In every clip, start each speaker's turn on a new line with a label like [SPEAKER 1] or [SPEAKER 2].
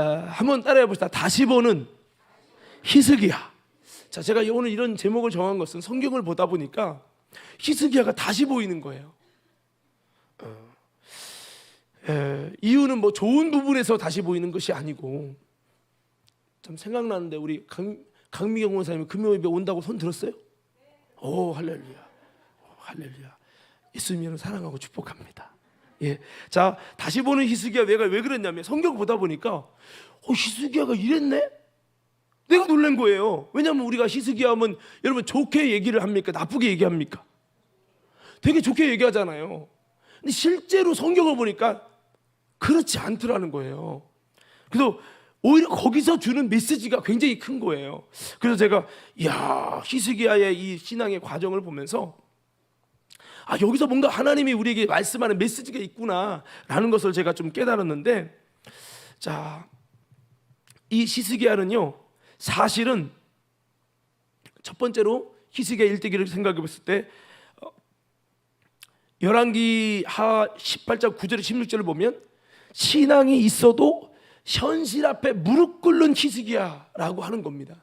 [SPEAKER 1] 한번 따라해 봅시다. 다시 보는 히스기야. 자, 제가 오늘 이런 제목을 정한 것은 성경을 보다 보니까 히스기야가 다시 보이는 거예요. 이유는 뭐 좋은 부분에서 다시 보이는 것이 아니고, 참 생각나는데 우리 강미경 원사님이 금요일에 온다고 손 들었어요? 오, 할렐루야. 할렐루야. 예수님을 사랑하고 축복합니다. 예, 자, 다시 보는 히스기야. 왜 그랬냐면 성경 보다 보니까 히스기야가 이랬네? 내가 놀란 거예요. 왜냐하면 우리가 히스기야 하면 여러분 좋게 얘기를 합니까? 나쁘게 얘기합니까? 되게 좋게 얘기하잖아요. 근데 실제로 성경을 보니까 그렇지 않더라는 거예요. 그래서 오히려 거기서 주는 메시지가 굉장히 큰 거예요. 그래서 제가 히스기야의 이 신앙의 과정을 보면서 여기서 뭔가 하나님이 우리에게 말씀하는 메시지가 있구나라는 것을 제가 좀 깨달았는데, 자, 이 히스기야는요, 사실은 첫 번째로 히스기야 일대기를 생각해 봤을 때 열왕기 하 18장 9절에 16절을 보면 신앙이 있어도 현실 앞에 무릎 꿇는 히스기야라고 하는 겁니다.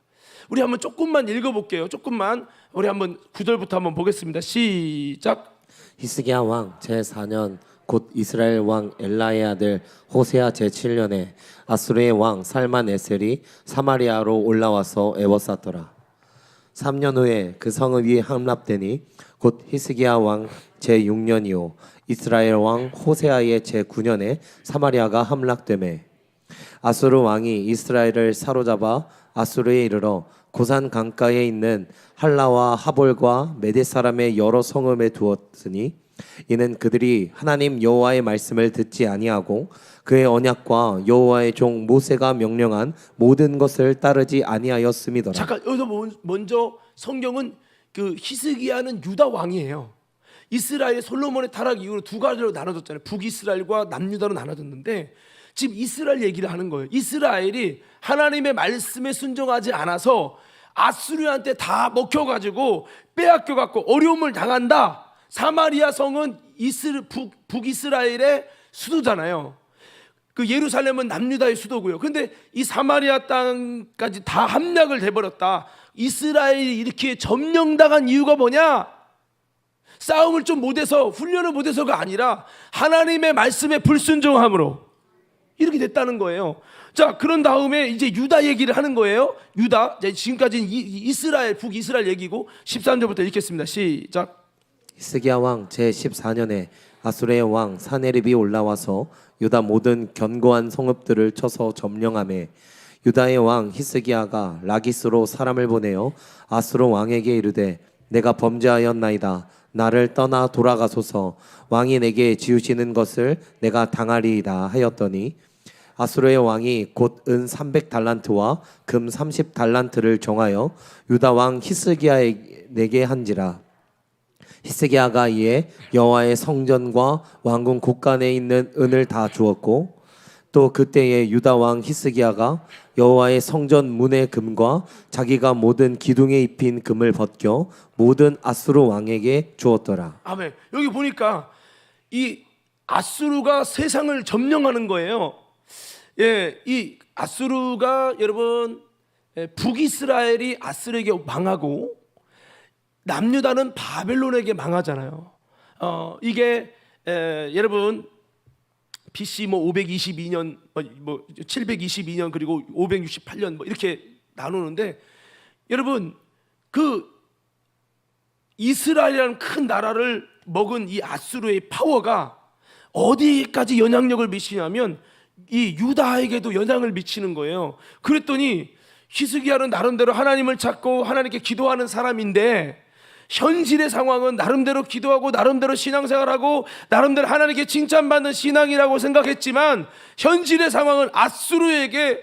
[SPEAKER 1] 우리 한번 조금만 읽어볼게요. 조금만 우리 한번 9절부터 한번 보겠습니다. 시작.
[SPEAKER 2] 히스기야 왕 제4년 곧 이스라엘 왕 엘라의 아들 호세아 제7년에 아수르의 왕 살만에셀이 사마리아로 올라와서 애워쌌더라. 3년 후에 그 성읍이 함락되니 곧 히스기야 왕 제6년이요 이스라엘 왕 호세아의 제9년에 사마리아가 함락되매 아수르 왕이 이스라엘을 사로잡아 아수르에 이르러 고산 강가에 있는 할라와 하볼과 메대 사람의 여러 성읍에 두었으니 이는 그들이 하나님 여호와의 말씀을 듣지 아니하고 그의 언약과 여호와의 종 모세가 명령한 모든 것을 따르지 아니하였음이더라.
[SPEAKER 1] 잠깐 여기서 먼저 성경은 그 히스기야는 유다 왕이에요. 이스라엘 솔로몬의 타락 이후로 두 가지로 나눠졌잖아요. 북이스라엘과 남유다로 나눠졌는데 지금 이스라엘 얘기를 하는 거예요. 이스라엘이 하나님의 말씀에 순종하지 않아서 아수르한테 다 먹혀가지고 빼앗겨갖고 어려움을 당한다. 사마리아 성은 북이스라엘의 수도잖아요. 그 예루살렘은 남유다의 수도고요. 그런데 이 사마리아 땅까지 다 함락을 돼버렸다. 이스라엘이 이렇게 점령당한 이유가 뭐냐? 싸움을 좀 못해서, 훈련을 못해서가 아니라 하나님의 말씀에 불순종함으로 이렇게 됐다는 거예요. 자, 그런 다음에 이제 유다 얘기를 하는 거예요. 유다, 지금까지는 이스라엘, 북이스라엘 얘기고 13절부터 읽겠습니다. 시작.
[SPEAKER 2] 히스기야 왕 제14년에 아수르의 왕 사네립이 올라와서 유다 모든 견고한 성읍들을 쳐서 점령하매 유다의 왕 히스기야가 라기스로 사람을 보내어 아수르 왕에게 이르되 내가 범죄하였나이다. 나를 떠나 돌아가소서. 왕이 내게 지으시는 것을 내가 당하리이다 하였더니 아수르의 왕이 곧 은 300달란트와 금 30달란트를 정하여 유다 왕 히스기야에게 한지라. 히스기야가 이에 여호와의 성전과 왕궁 곳간에 있는 은을 다 주었고 또 그때에 유다 왕 히스기야가 여호와의 성전 문의 금과 자기가 모든 기둥에 입힌 금을 벗겨 모든 아수르 왕에게 주었더라.
[SPEAKER 1] 아멘. 여기 보니까 이 아수르가 세상을 점령하는 거예요. 예, 이 아수르가 여러분 북이스라엘이 아수르에게 망하고 남유다는 바벨론에게 망하잖아요. 이게 여러분 BC 522년, 722년 그리고 568년 이렇게 나누는데 여러분 그 이스라엘이라는 큰 나라를 먹은 이 아수르의 파워가 어디까지 영향력을 미치냐면 이 유다에게도 영향을 미치는 거예요. 그랬더니 히스기야는 나름대로 하나님을 찾고 하나님께 기도하는 사람인데 현실의 상황은 나름대로 기도하고 나름대로 신앙생활하고 나름대로 하나님께 칭찬받는 신앙이라고 생각했지만 현실의 상황은 아수르에게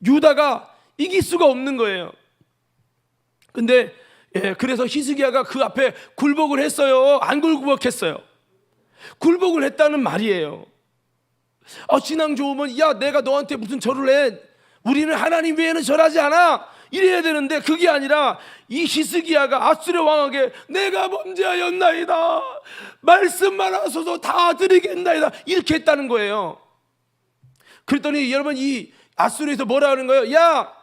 [SPEAKER 1] 유다가 이길 수가 없는 거예요. 근데 그래서 히스기야가 그 앞에 굴복을 했어요? 안 굴복했어요? 굴복을 했다는 말이에요. 신앙 좋으면 내가 너한테 무슨 절을 해? 우리는 하나님 외에는 절하지 않아. 이래야 되는데 그게 아니라 이 히스기야가 아수르 왕에게 내가 범죄하였나이다. 말씀만 하소서 다 드리겠나이다. 이렇게 했다는 거예요. 그랬더니 여러분 이 아수르에서 뭐라 하는 거예요? 야,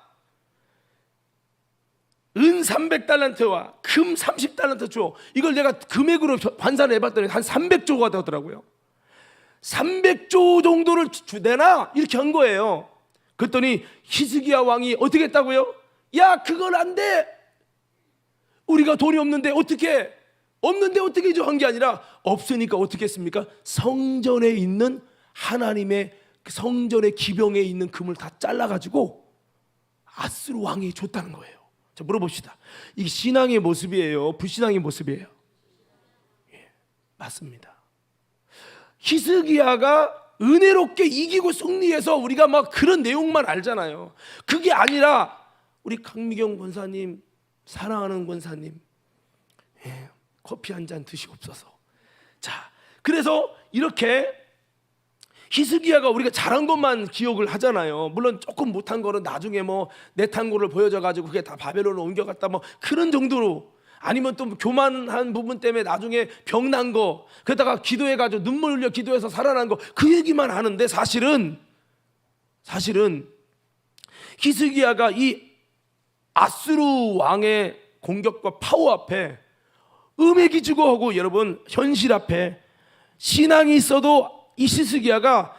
[SPEAKER 1] 은 300달란트와 금 30달란트 줘. 이걸 내가 금액으로 환산해 봤더니 한 300조가 되더라고요. 300조 정도를 내놔, 이렇게 한 거예요. 그랬더니 히스기야 왕이 어떻게 했다고요? 야, 그건 안 돼. 우리가 돈이 없는데 어떻게 줘 한 게 아니라, 없으니까 어떻게 했습니까? 성전에 있는 하나님의 그 성전의 기병에 있는 금을 다 잘라가지고 아수르 왕이 줬다는 거예요. 자, 물어봅시다. 이게 신앙의 모습이에요, 불신앙의 모습이에요? 예, 맞습니다. 히스기야가 은혜롭게 이기고 승리해서 우리가 막 그런 내용만 알잖아요. 그게 아니라 우리 강미경 권사님, 사랑하는 권사님, 예, 커피 한 잔 드시옵소서. 자, 그래서 이렇게 히스기야가 우리가 잘한 것만 기억을 하잖아요. 물론 조금 못한 거는 나중에 뭐 내탄고를 보여줘가지고 그게 다 바벨론으로 옮겨갔다 뭐 그런 정도로, 아니면 또 교만한 부분 때문에 나중에 병난 거, 그러다가 기도해가지고 눈물 흘려 기도해서 살아난 거, 그 얘기만 하는데 사실은 히스기야가 이 아수르 왕의 공격과 파워 앞에 음액이 죽어하고, 여러분 현실 앞에 신앙이 있어도 이 히스기야가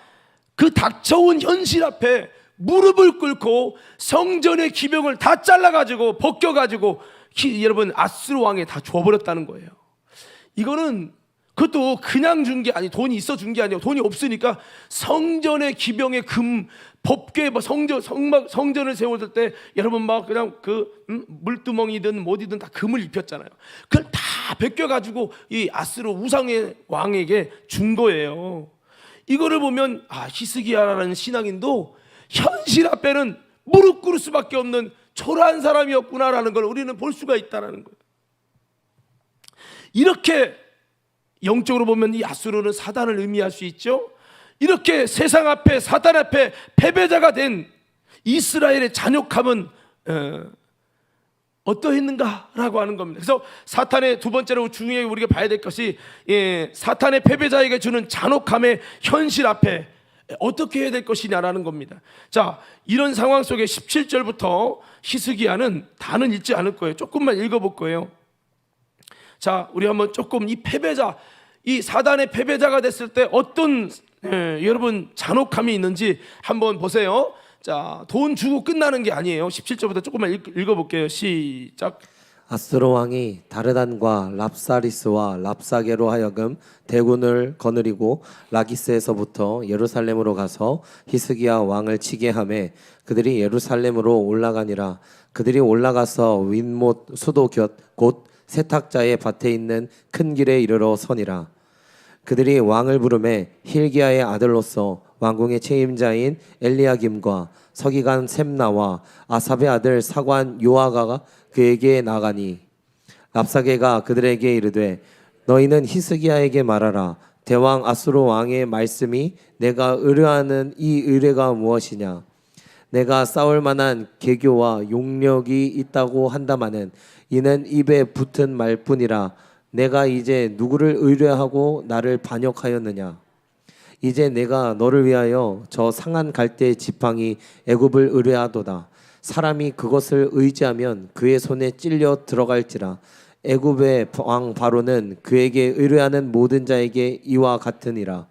[SPEAKER 1] 그 닥쳐온 현실 앞에 무릎을 꿇고 성전의 기병을 다 잘라가지고 벗겨가지고 여러분 아수르 왕에 다 줘버렸다는 거예요. 이거는 그것도 그냥 준 게 아니, 돈이 있어 준 게 아니고 돈이 없으니까 성전의 기병의 금 법궤, 성전을 세웠을 때 여러분 막 그냥 그 물두멍이든 뭐든 다 금을 입혔잖아요. 그걸 다 벗겨가지고 이 아수르 우상의 왕에게 준 거예요. 이거를 보면 히스기야라는 신앙인도 현실 앞에는 무릎 꿇을 수밖에 없는 초라한 사람이었구나라는 걸 우리는 볼 수가 있다는 거예요. 이렇게 영적으로 보면 이 아수르는 사단을 의미할 수 있죠. 이렇게 세상 앞에 사단 앞에 패배자가 된 이스라엘의 잔혹함은 어떠했는가라고 하는 겁니다. 그래서 사탄의 두 번째로 중요하게 우리가 봐야 될 것이, 사탄의 패배자에게 주는 잔혹함의 현실 앞에 어떻게 해야 될 것이냐라는 겁니다. 자, 이런 상황 속에 17절부터 히스기야는 다는 읽지 않을 거예요. 조금만 읽어볼 거예요. 자, 우리 한번 조금 이 패배자, 이 사단의 패배자가 됐을 때 어떤 여러분 잔혹함이 있는지 한번 보세요. 자, 돈 주고 끝나는 게 아니에요. 17절부터 조금만 읽어볼게요. 시작.
[SPEAKER 2] 아수르 왕이 다르단과 랍사리스와 랍사게로 하여금 대군을 거느리고 라기스에서부터 예루살렘으로 가서 히스기야 왕을 치게 하매 그들이 예루살렘으로 올라가니라. 그들이 올라가서 윗못 수도 곁곧 세탁자의 밭에 있는 큰 길에 이르러 서니라. 그들이 왕을 부르매 힐기야의 아들로서 왕궁의 책임자인 엘리야김과 서기관 셈나와 아삽의 아들 사관 요아가가 그에게 나가니, 랍사게가 그들에게 이르되 너희는 히스기야에게 말하라. 대왕 아수르 왕의 말씀이 내가 의뢰하는 이 의뢰가 무엇이냐. 내가 싸울 만한 계교와 용력이 있다고 한다마는 이는 입에 붙은 말뿐이라. 내가 이제 누구를 의뢰하고 나를 반역하였느냐. 이제 내가 너를 위하여 저 상한 갈대 지팡이 애굽을 의뢰하도다. 사람이 그것을 의지하면 그의 손에 찔려 들어갈지라. 애굽의 왕 바로는 그에게 의뢰하는 모든 자에게 이와 같으니라.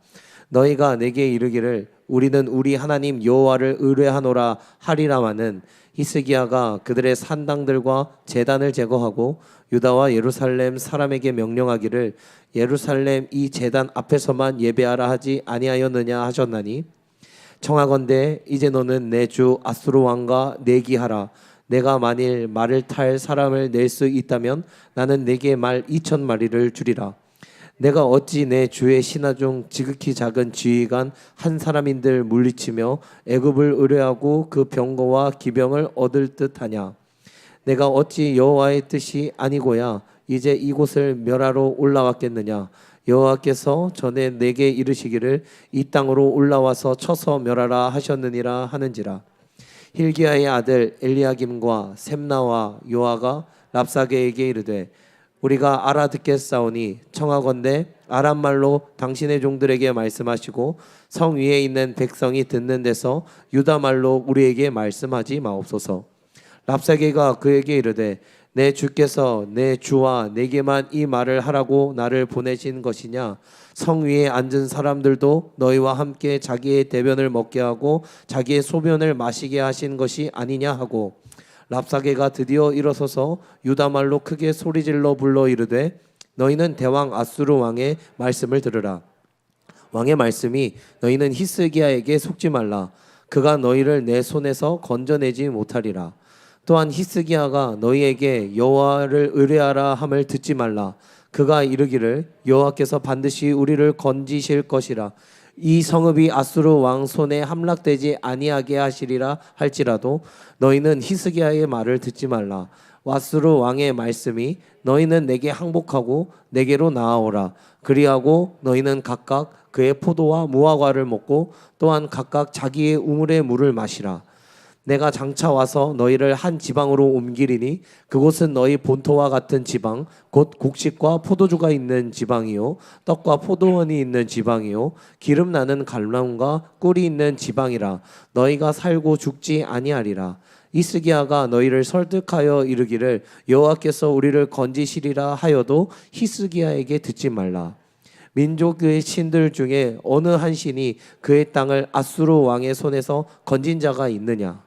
[SPEAKER 2] 너희가 내게 이르기를 우리는 우리 하나님 여호와를 의뢰하노라 하리라마는 히스기야가 그들의 산당들과 제단을 제거하고 유다와 예루살렘 사람에게 명령하기를 예루살렘 이 제단 앞에서만 예배하라 하지 아니하였느냐 하셨나니, 청하건대 이제 너는 내 주 아수르 왕과 내기하라. 내가 만일 말을 탈 사람을 낼 수 있다면 나는 내게 말 2,000마리를 주리라. 내가 어찌 내 주의 신하 중 지극히 작은 지휘관 한 사람인들 물리치며 애굽을 의뢰하고 그 병거와 기병을 얻을 듯하냐. 내가 어찌 여호와의 뜻이 아니고야 이제 이곳을 멸하러 올라왔겠느냐. 여호와께서 전에 내게 이르시기를 이 땅으로 올라와서 쳐서 멸하라 하셨느니라 하는지라. 힐기야의 아들 엘리야김과 셈나와 요아가 랍사게에게 이르되 우리가 알아듣겠사오니 청하건대 아람 말로 당신의 종들에게 말씀하시고 성 위에 있는 백성이 듣는 데서 유다 말로 우리에게 말씀하지 마옵소서. 랍사게가 그에게 이르되 내 주께서 내 주와 내게만 이 말을 하라고 나를 보내신 것이냐? 성 위에 앉은 사람들도 너희와 함께 자기의 대변을 먹게 하고 자기의 소변을 마시게 하신 것이 아니냐 하고, 랍사게가 드디어 일어서서 유다 말로 크게 소리질러 불러 이르되 너희는 대왕 아수르 왕의 말씀을 들으라. 왕의 말씀이 너희는 히스기야에게 속지 말라. 그가 너희를 내 손에서 건져내지 못하리라. 또한 히스기야가 너희에게 여호와를 의뢰하라 함을 듣지 말라. 그가 이르기를 여호와께서 반드시 우리를 건지실 것이라. 이 성읍이 아수르 왕 손에 함락되지 아니하게 하시리라 할지라도 너희는 히스기야의 말을 듣지 말라. 아수르 왕의 말씀이 너희는 내게 항복하고 내게로 나아오라. 그리하고 너희는 각각 그의 포도와 무화과를 먹고 또한 각각 자기의 우물의 물을 마시라. 내가 장차 와서 너희를 한 지방으로 옮기리니 그곳은 너희 본토와 같은 지방 곧 곡식과 포도주가 있는 지방이요 떡과 포도원이 있는 지방이요 기름 나는 갈람과 꿀이 있는 지방이라. 너희가 살고 죽지 아니하리라. 히스기야가 너희를 설득하여 이르기를 여호와께서 우리를 건지시리라 하여도 히스기야에게 듣지 말라. 민족의 신들 중에 어느 한 신이 그의 땅을 아수르 왕의 손에서 건진 자가 있느냐?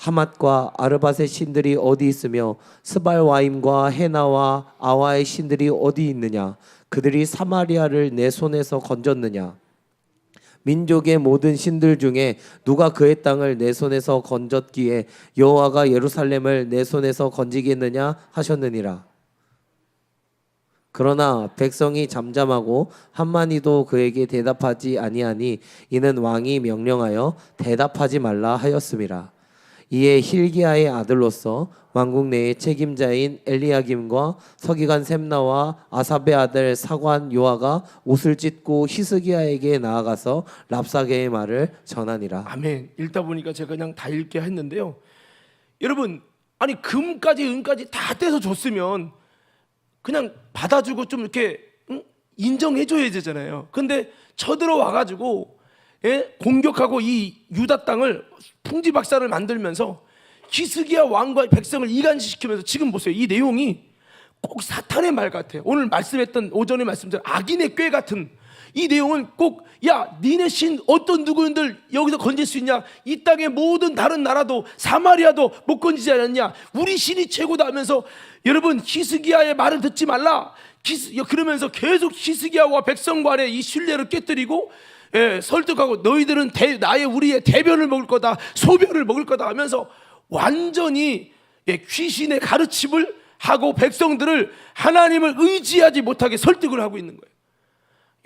[SPEAKER 2] 하맛과 아르밧의 신들이 어디 있으며 스발와임과 헤나와 아와의 신들이 어디 있느냐? 그들이 사마리아를 내 손에서 건졌느냐? 민족의 모든 신들 중에 누가 그의 땅을 내 손에서 건졌기에 여호와가 예루살렘을 내 손에서 건지겠느냐 하셨느니라. 그러나 백성이 잠잠하고 한마디도 그에게 대답하지 아니하니 이는 왕이 명령하여 대답하지 말라 하였음이라. 이에 힐기야의 아들로서 왕국 내의 책임자인 엘리야김과 서기관 셈나와 아삽의 아들 사관 요아가 옷을 찢고 히스기야에게 나아가서 랍사게의 말을 전하니라.
[SPEAKER 1] 아멘. 읽다 보니까 제가 그냥 다 읽게 했는데요. 여러분, 아니 금까지 은까지 다 떼서 줬으면 그냥 받아주고 좀 이렇게 인정해줘야 되잖아요. 근데 쳐들어와 가지고 공격하고 이 유다 땅을 풍지박산을 만들면서 히스기야 왕과 백성을 이간시키면서, 지금 보세요. 이 내용이 꼭 사탄의 말 같아요. 오늘 말씀했던 오전에 말씀드린 악인의 꾀 같은 이 내용은 꼭, 야 니네 신 어떤 누구들 여기서 건질 수 있냐? 이 땅의 모든 다른 나라도 사마리아도 못 건지지 않았냐? 우리 신이 최고다 하면서, 여러분 히스기야의 말을 듣지 말라. 그러면서 계속 히스기야와 백성 간의 이 신뢰를 깨뜨리고 설득하고, 너희들은 우리의 대변을 먹을 거다, 소변을 먹을 거다 하면서 완전히 귀신의 가르침을 하고 백성들을 하나님을 의지하지 못하게 설득을 하고 있는 거예요.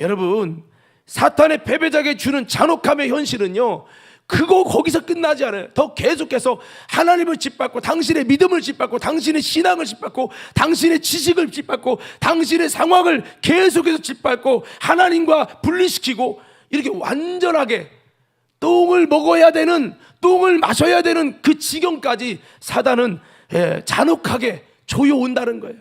[SPEAKER 1] 여러분, 사탄의 패배자에게 주는 잔혹함의 현실은요, 그거 거기서 끝나지 않아요. 더 계속해서 하나님을 짓밟고 당신의 믿음을 짓밟고 당신의 신앙을 짓밟고 당신의 지식을 짓밟고 당신의 상황을 계속해서 짓밟고 하나님과 분리시키고, 이렇게 완전하게 똥을 먹어야 되는, 똥을 마셔야 되는 그 지경까지 사단은 잔혹하게 조여온다는 거예요.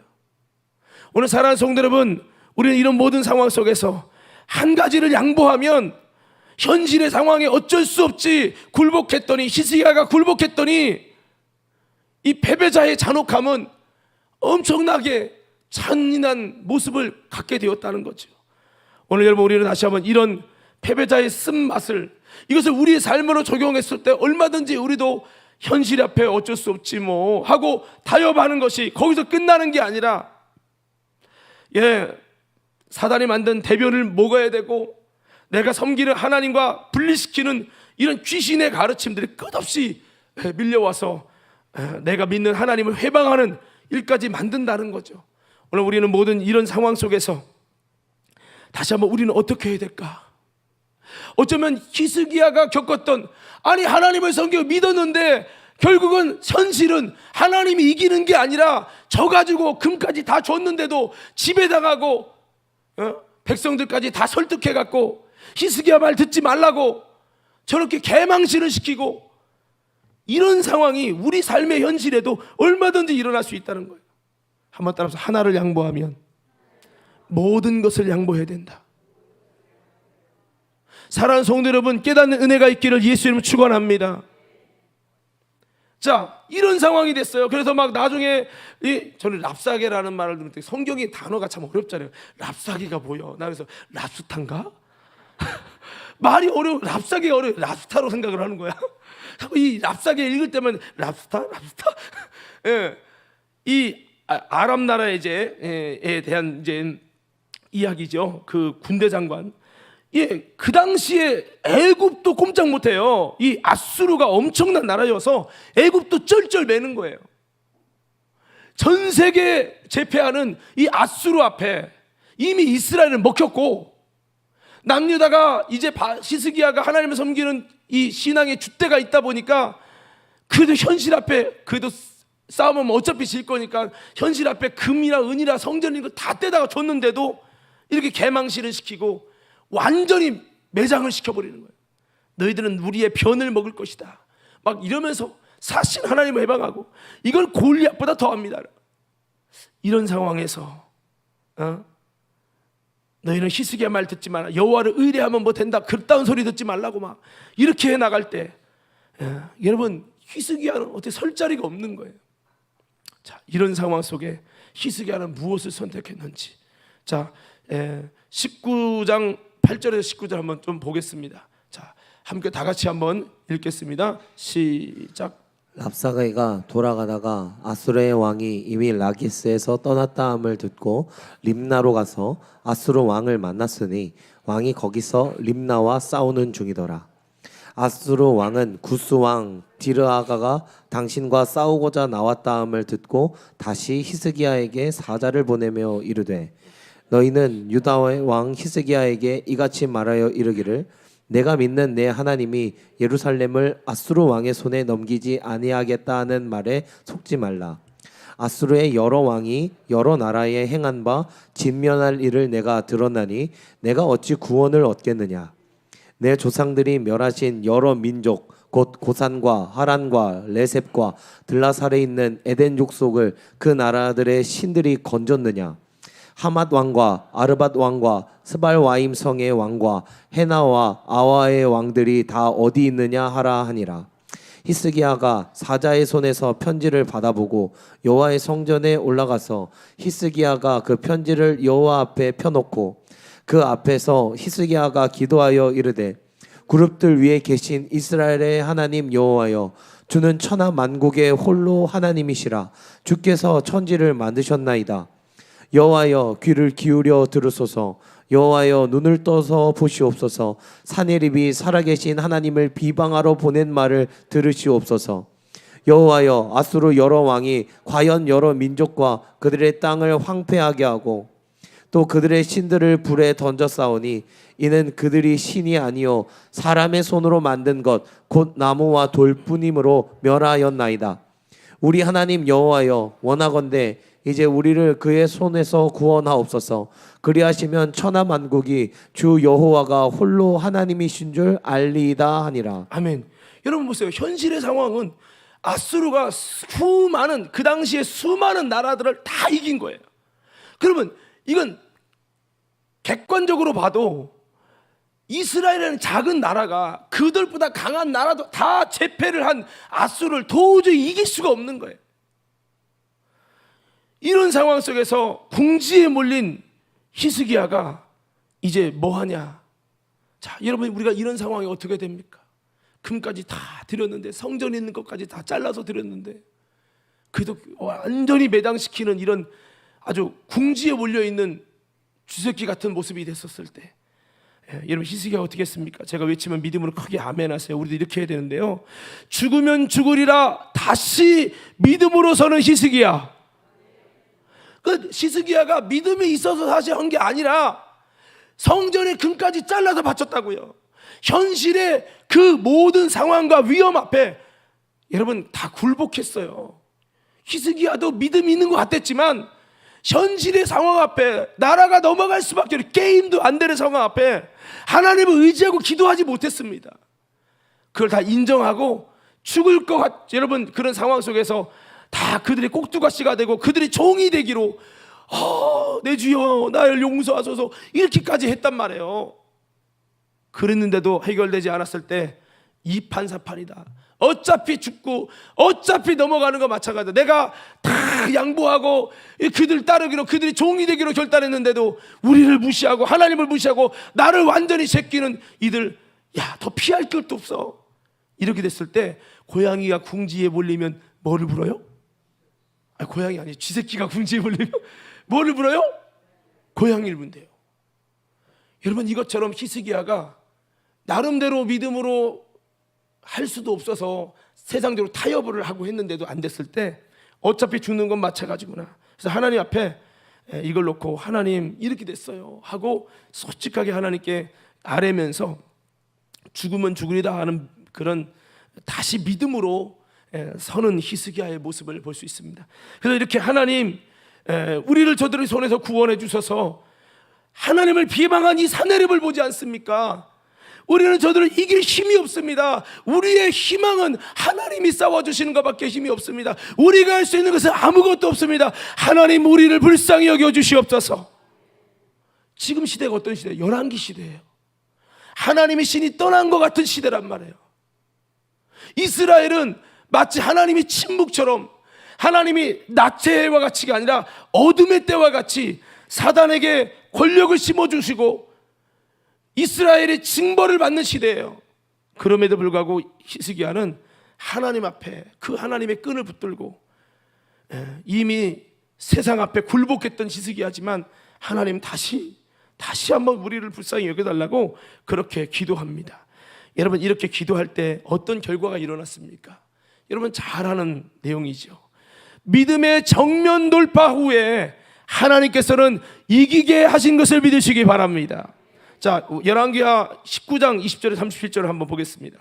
[SPEAKER 1] 오늘 사랑하는 성도 여러분, 우리는 이런 모든 상황 속에서 한 가지를 양보하면 현실의 상황에 어쩔 수 없이 굴복했더니, 히스기야가 굴복했더니 이 패배자의 잔혹함은 엄청나게 잔인한 모습을 갖게 되었다는 거죠. 오늘 여러분, 우리는 다시 한번 이런 패배자의 쓴맛을, 이것을 우리의 삶으로 적용했을 때 얼마든지 우리도 현실 앞에 어쩔 수 없지 뭐 하고 타협하는 것이 거기서 끝나는 게 아니라, 사단이 만든 대변을 먹어야 되고 내가 섬기는 하나님과 분리시키는 이런 귀신의 가르침들이 끝없이 밀려와서 내가 믿는 하나님을 회방하는 일까지 만든다는 거죠. 오늘 우리는 모든 이런 상황 속에서 다시 한번 우리는 어떻게 해야 될까? 어쩌면 히스기야가 겪었던, 아니 하나님을 섬기고 믿었는데 결국은 현실은 하나님이 이기는 게 아니라 져 가지고 금까지 다 줬는데도 지배당하고 백성들까지 다 설득해 갖고 히스기야 말 듣지 말라고 저렇게 개망신을 시키고, 이런 상황이 우리 삶의 현실에도 얼마든지 일어날 수 있다는 거예요. 한번 따라서 하나를 양보하면 모든 것을 양보해야 된다. 사랑하는 성도 여러분, 깨닫는 은혜가 있기를 예수 이름으로 축원합니다. 자, 이런 상황이 됐어요. 그래서 막 나중에 저는 랍사게라는 말을 들을 때 성경의 단어가 참 어렵잖아요. 랍사게가 뭐야? 나 그래서 랍스타인가? 말이 어려워. 랍사게가 어려워. 랍스타로 생각을 하는 거야. 이 랍사게 읽을 때만 랍스타? 예. 이 아랍 나라의 에 대한 이제 이야기죠. 그 군대 장관. 예, 그 당시에 애굽도 꼼짝 못해요. 이 아수르가 엄청난 나라여서 애굽도 쩔쩔매는 거예요. 전 세계 제패하는 이 아수르 앞에 이미 이스라엘은 먹혔고, 남유다가 이제 히스기야가 하나님을 섬기는 이 신앙의 줏대가 있다 보니까 그래도 현실 앞에 그래도 싸움은 어차피 질 거니까 현실 앞에 금이나 은이나 성전 이거 다 떼다가 줬는데도 이렇게 개망신을 시키고 완전히 매장을 시켜버리는 거예요. 너희들은 우리의 변을 먹을 것이다. 막 이러면서 사신 하나님을 해방하고 이걸 골리앗보다 더합니다. 이런 상황에서 너희는 히스기야 말 듣지 마라. 여호와를 의뢰하면 뭐 된다. 그따운 소리 듣지 말라고 막 이렇게 해나갈 때 여러분 히스기야는 어떻게 설 자리가 없는 거예요. 자, 이런 상황 속에 히스기야는 무엇을 선택했는지, 자 19장 8절에서 19절 한번 좀 보겠습니다. 자, 함께 다 같이 한번 읽겠습니다. 시작.
[SPEAKER 2] 랍사게가 돌아가다가 아수르의 왕이 이미 라기스에서 떠났다함을 듣고 림나로 가서 아수르 왕을 만났으니 왕이 거기서 림나와 싸우는 중이더라. 아수르 왕은 구스 왕 디르아가가 당신과 싸우고자 나왔다함을 듣고 다시 히스기야에게 사자를 보내며 이르되 너희는 유다의 왕 히스기야에게 이같이 말하여 이르기를 내가 믿는 내 하나님이 예루살렘을 아수르 왕의 손에 넘기지 아니하겠다 하는 말에 속지 말라. 아수르의 여러 왕이 여러 나라에 행한 바 진면할 일을 내가 들었나니 내가 어찌 구원을 얻겠느냐. 내 조상들이 멸하신 여러 민족 곧 고산과 하란과 레셉과 들라살에 있는 에덴 족속을 그 나라들의 신들이 건졌느냐. 하맛 왕과 아르밧 왕과 스발와임 성의 왕과 헤나와 아와의 왕들이 다 어디 있느냐 하라 하니라. 히스기야가 사자의 손에서 편지를 받아보고 여호와의 성전에 올라가서 히스기야가 그 편지를 여호와 앞에 펴놓고 그 앞에서 히스기야가 기도하여 이르되 그룹들 위에 계신 이스라엘의 하나님 여호와여, 주는 천하 만국의 홀로 하나님이시라. 주께서 천지를 만드셨나이다. 여호와여, 귀를 기울여 들으소서. 여호와여, 눈을 떠서 보시옵소서. 사내립이 살아계신 하나님을 비방하러 보낸 말을 들으시옵소서. 여호와여, 아수르 여러 왕이 과연 여러 민족과 그들의 땅을 황폐하게 하고 또 그들의 신들을 불에 던져 싸우니 이는 그들이 신이 아니요 사람의 손으로 만든 것 곧 나무와 돌뿐이므로 멸하였나이다. 우리 하나님 여호와여, 원하건대 이제 우리를 그의 손에서 구원하옵소서. 그리하시면 천하 만국이 주 여호와가 홀로 하나님이신 줄 알리이다 하니라.
[SPEAKER 1] 아멘. 여러분 보세요. 현실의 상황은 아수르가 수많은 그 당시에 수많은 나라들을 다 이긴 거예요. 그러면 이건 객관적으로 봐도 이스라엘이라는 작은 나라가 그들보다 강한 나라도 다 제패를 한 아수르를 도저히 이길 수가 없는 거예요. 이런 상황 속에서 궁지에 몰린 히스기야가 이제 뭐 하냐? 자, 여러분 우리가 이런 상황이 어떻게 됩니까? 금까지 다 드렸는데 성전에 있는 것까지 다 잘라서 드렸는데 그래도 완전히 매장시키는 이런 아주 궁지에 몰려 있는 쥐새끼 같은 모습이 됐었을 때, 여러분 히스기야가 어떻게 했습니까? 제가 외치면 믿음으로 크게 아멘 하세요. 우리도 이렇게 해야 되는데요. 죽으면 죽으리라 다시 믿음으로 서는 히스기야. 그 히스기야가 믿음이 있어서 사실 한 게 아니라 성전의 금까지 잘라서 바쳤다고요. 현실의 그 모든 상황과 위험 앞에 여러분 다 굴복했어요. 히스기야도 믿음이 있는 것 같았지만 현실의 상황 앞에 나라가 넘어갈 수밖에 없는 게임도 안 되는 상황 앞에 하나님을 의지하고 기도하지 못했습니다. 그걸 다 인정하고 죽을 것 같, 여러분 그런 상황 속에서 다 그들의 꼭두가시가 되고 그들의 종이 되기로 내 주여 나를 용서하소서 이렇게까지 했단 말이에요. 그랬는데도 해결되지 않았을 때 이판사판이다. 어차피 죽고 어차피 넘어가는 거 마찬가지다. 내가 다 양보하고 그들 따르기로 그들이 종이 되기로 결단했는데도 우리를 무시하고 하나님을 무시하고 나를 완전히 제끼는 이들, 야, 더 피할 것도 없어. 이렇게 됐을 때 고양이가 궁지에 몰리면 뭐를 불어요? 고양이 아니에요. 쥐새끼가 궁지에 몰리면 뭐를 불어요? 고양이를 분대요. 여러분, 이것처럼 히스기야가 나름대로 믿음으로 할 수도 없어서 세상적으로 타협을 하고 했는데도 안 됐을 때 어차피 죽는 건 마찬가지구나. 그래서 하나님 앞에 이걸 놓고 하나님 이렇게 됐어요 하고 솔직하게 하나님께 아뢰면서 죽으면 죽으리다 하는 그런 다시 믿음으로 서는 히스기야의 모습을 볼 수 있습니다. 그래서 이렇게 하나님 우리를 저들의 손에서 구원해 주셔서 하나님을 비방한 이 사내립을 보지 않습니까? 우리는 저들을 이길 힘이 없습니다. 우리의 희망은 하나님이 싸워주시는 것밖에 힘이 없습니다. 우리가 할 수 있는 것은 아무것도 없습니다. 하나님 우리를 불쌍히 여겨주시옵소서. 지금 시대가 어떤 시대예요? 열왕기 시대예요. 하나님의 신이 떠난 것 같은 시대란 말이에요. 이스라엘은 마치 하나님이 침묵처럼, 하나님이 낮의 해와 같이가 아니라 어둠의 때와 같이 사단에게 권력을 심어주시고 이스라엘의 징벌을 받는 시대예요. 그럼에도 불구하고 히스기야는 하나님 앞에 그 하나님의 끈을 붙들고 이미 세상 앞에 굴복했던 히스기야지만 하나님 다시 한번 우리를 불쌍히 여겨달라고 그렇게 기도합니다. 여러분, 이렇게 기도할 때 어떤 결과가 일어났습니까? 여러분 잘 아는 내용이죠. 믿음의 정면 돌파 후에 하나님께서는 이기게 하신 것을 믿으시기 바랍니다. 자, 열왕기하 19장 20절에 37절을 한번 보겠습니다.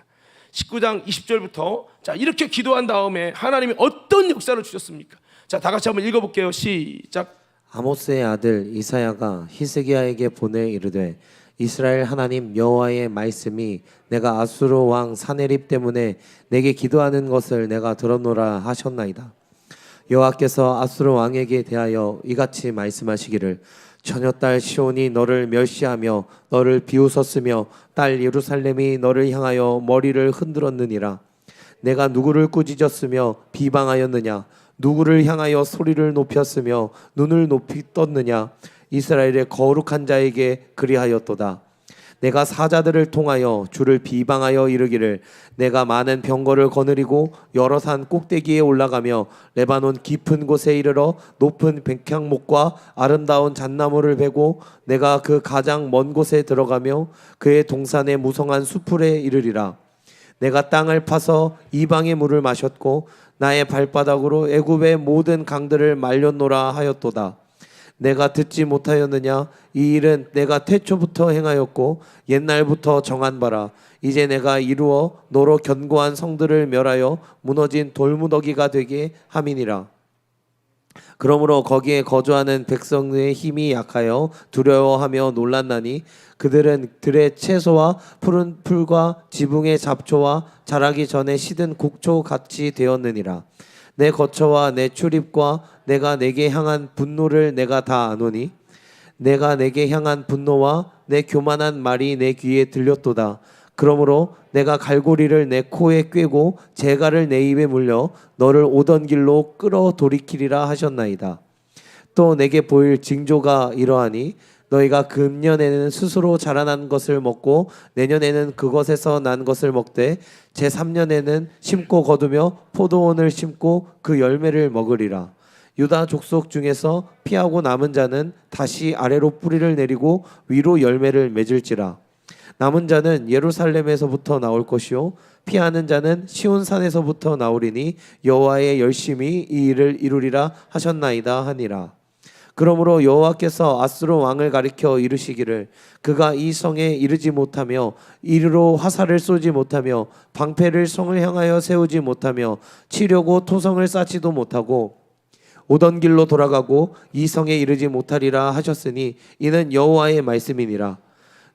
[SPEAKER 1] 19장 20절부터 자, 이렇게 기도한 다음에 하나님이 어떤 역사를 주셨습니까? 자, 다 같이 한번 읽어볼게요. 시작.
[SPEAKER 2] 아모스의 아들 이사야가 히스기야에게 보내 이르되 이스라엘 하나님 여호와의 말씀이 내가 아수르 왕 사네립 때문에 내게 기도하는 것을 내가 들었노라 하셨나이다. 여호와께서 아수르 왕에게 대하여 이같이 말씀하시기를 처녀딸 시온이 너를 멸시하며 너를 비웃었으며 딸 예루살렘이 너를 향하여 머리를 흔들었느니라. 내가 누구를 꾸짖었으며 비방하였느냐? 누구를 향하여 소리를 높였으며 눈을 높이 떴느냐? 이스라엘의 거룩한 자에게 그리하였도다. 내가 사자들을 통하여 주를 비방하여 이르기를 내가 많은 병거를 거느리고 여러 산 꼭대기에 올라가며 레바논 깊은 곳에 이르러 높은 백향목과 아름다운 잣나무를 베고 내가 그 가장 먼 곳에 들어가며 그의 동산의 무성한 수풀에 이르리라. 내가 땅을 파서 이방의 물을 마셨고 나의 발바닥으로 애굽의 모든 강들을 말렸노라 하였도다. 내가 듣지 못하였느냐? 이 일은 내가 태초부터 행하였고 옛날부터 정한 바라. 이제 내가 이루어 너로 견고한 성들을 멸하여 무너진 돌무더기가 되게 함이니라. 그러므로 거기에 거주하는 백성의 힘이 약하여 두려워하며 놀랐나니 그들은 들의 채소와 푸른 풀과 지붕의 잡초와 자라기 전에 시든 곡초 같이 되었느니라. 내 거처와 내 출입과 내가 내게 향한 분노를 내가 다 아노니 내가 내게 향한 분노와 내 교만한 말이 내 귀에 들렸도다. 그러므로 내가 갈고리를 내 코에 꿰고 재갈을 내 입에 물려 너를 오던 길로 끌어 돌이키리라 하셨나이다. 또 내게 보일 징조가 이러하니 너희가 금년에는 스스로 자라난 것을 먹고 내년에는 그것에서 난 것을 먹되 제3년에는 심고 거두며 포도원을 심고 그 열매를 먹으리라. 유다 족속 중에서 피하고 남은 자는 다시 아래로 뿌리를 내리고 위로 열매를 맺을지라. 남은 자는 예루살렘에서부터 나올 것이요 피하는 자는 시온산에서부터 나오리니 여호와의 열심히 이 일을 이루리라 하셨나이다 하니라. 그러므로 여호와께서 아수르 왕을 가리켜 이르시기를 그가 이 성에 이르지 못하며 이리로 화살을 쏘지 못하며 방패를 성을 향하여 세우지 못하며 치려고 토성을 쌓지도 못하고 오던 길로 돌아가고 이 성에 이르지 못하리라 하셨으니 이는 여호와의 말씀이니라.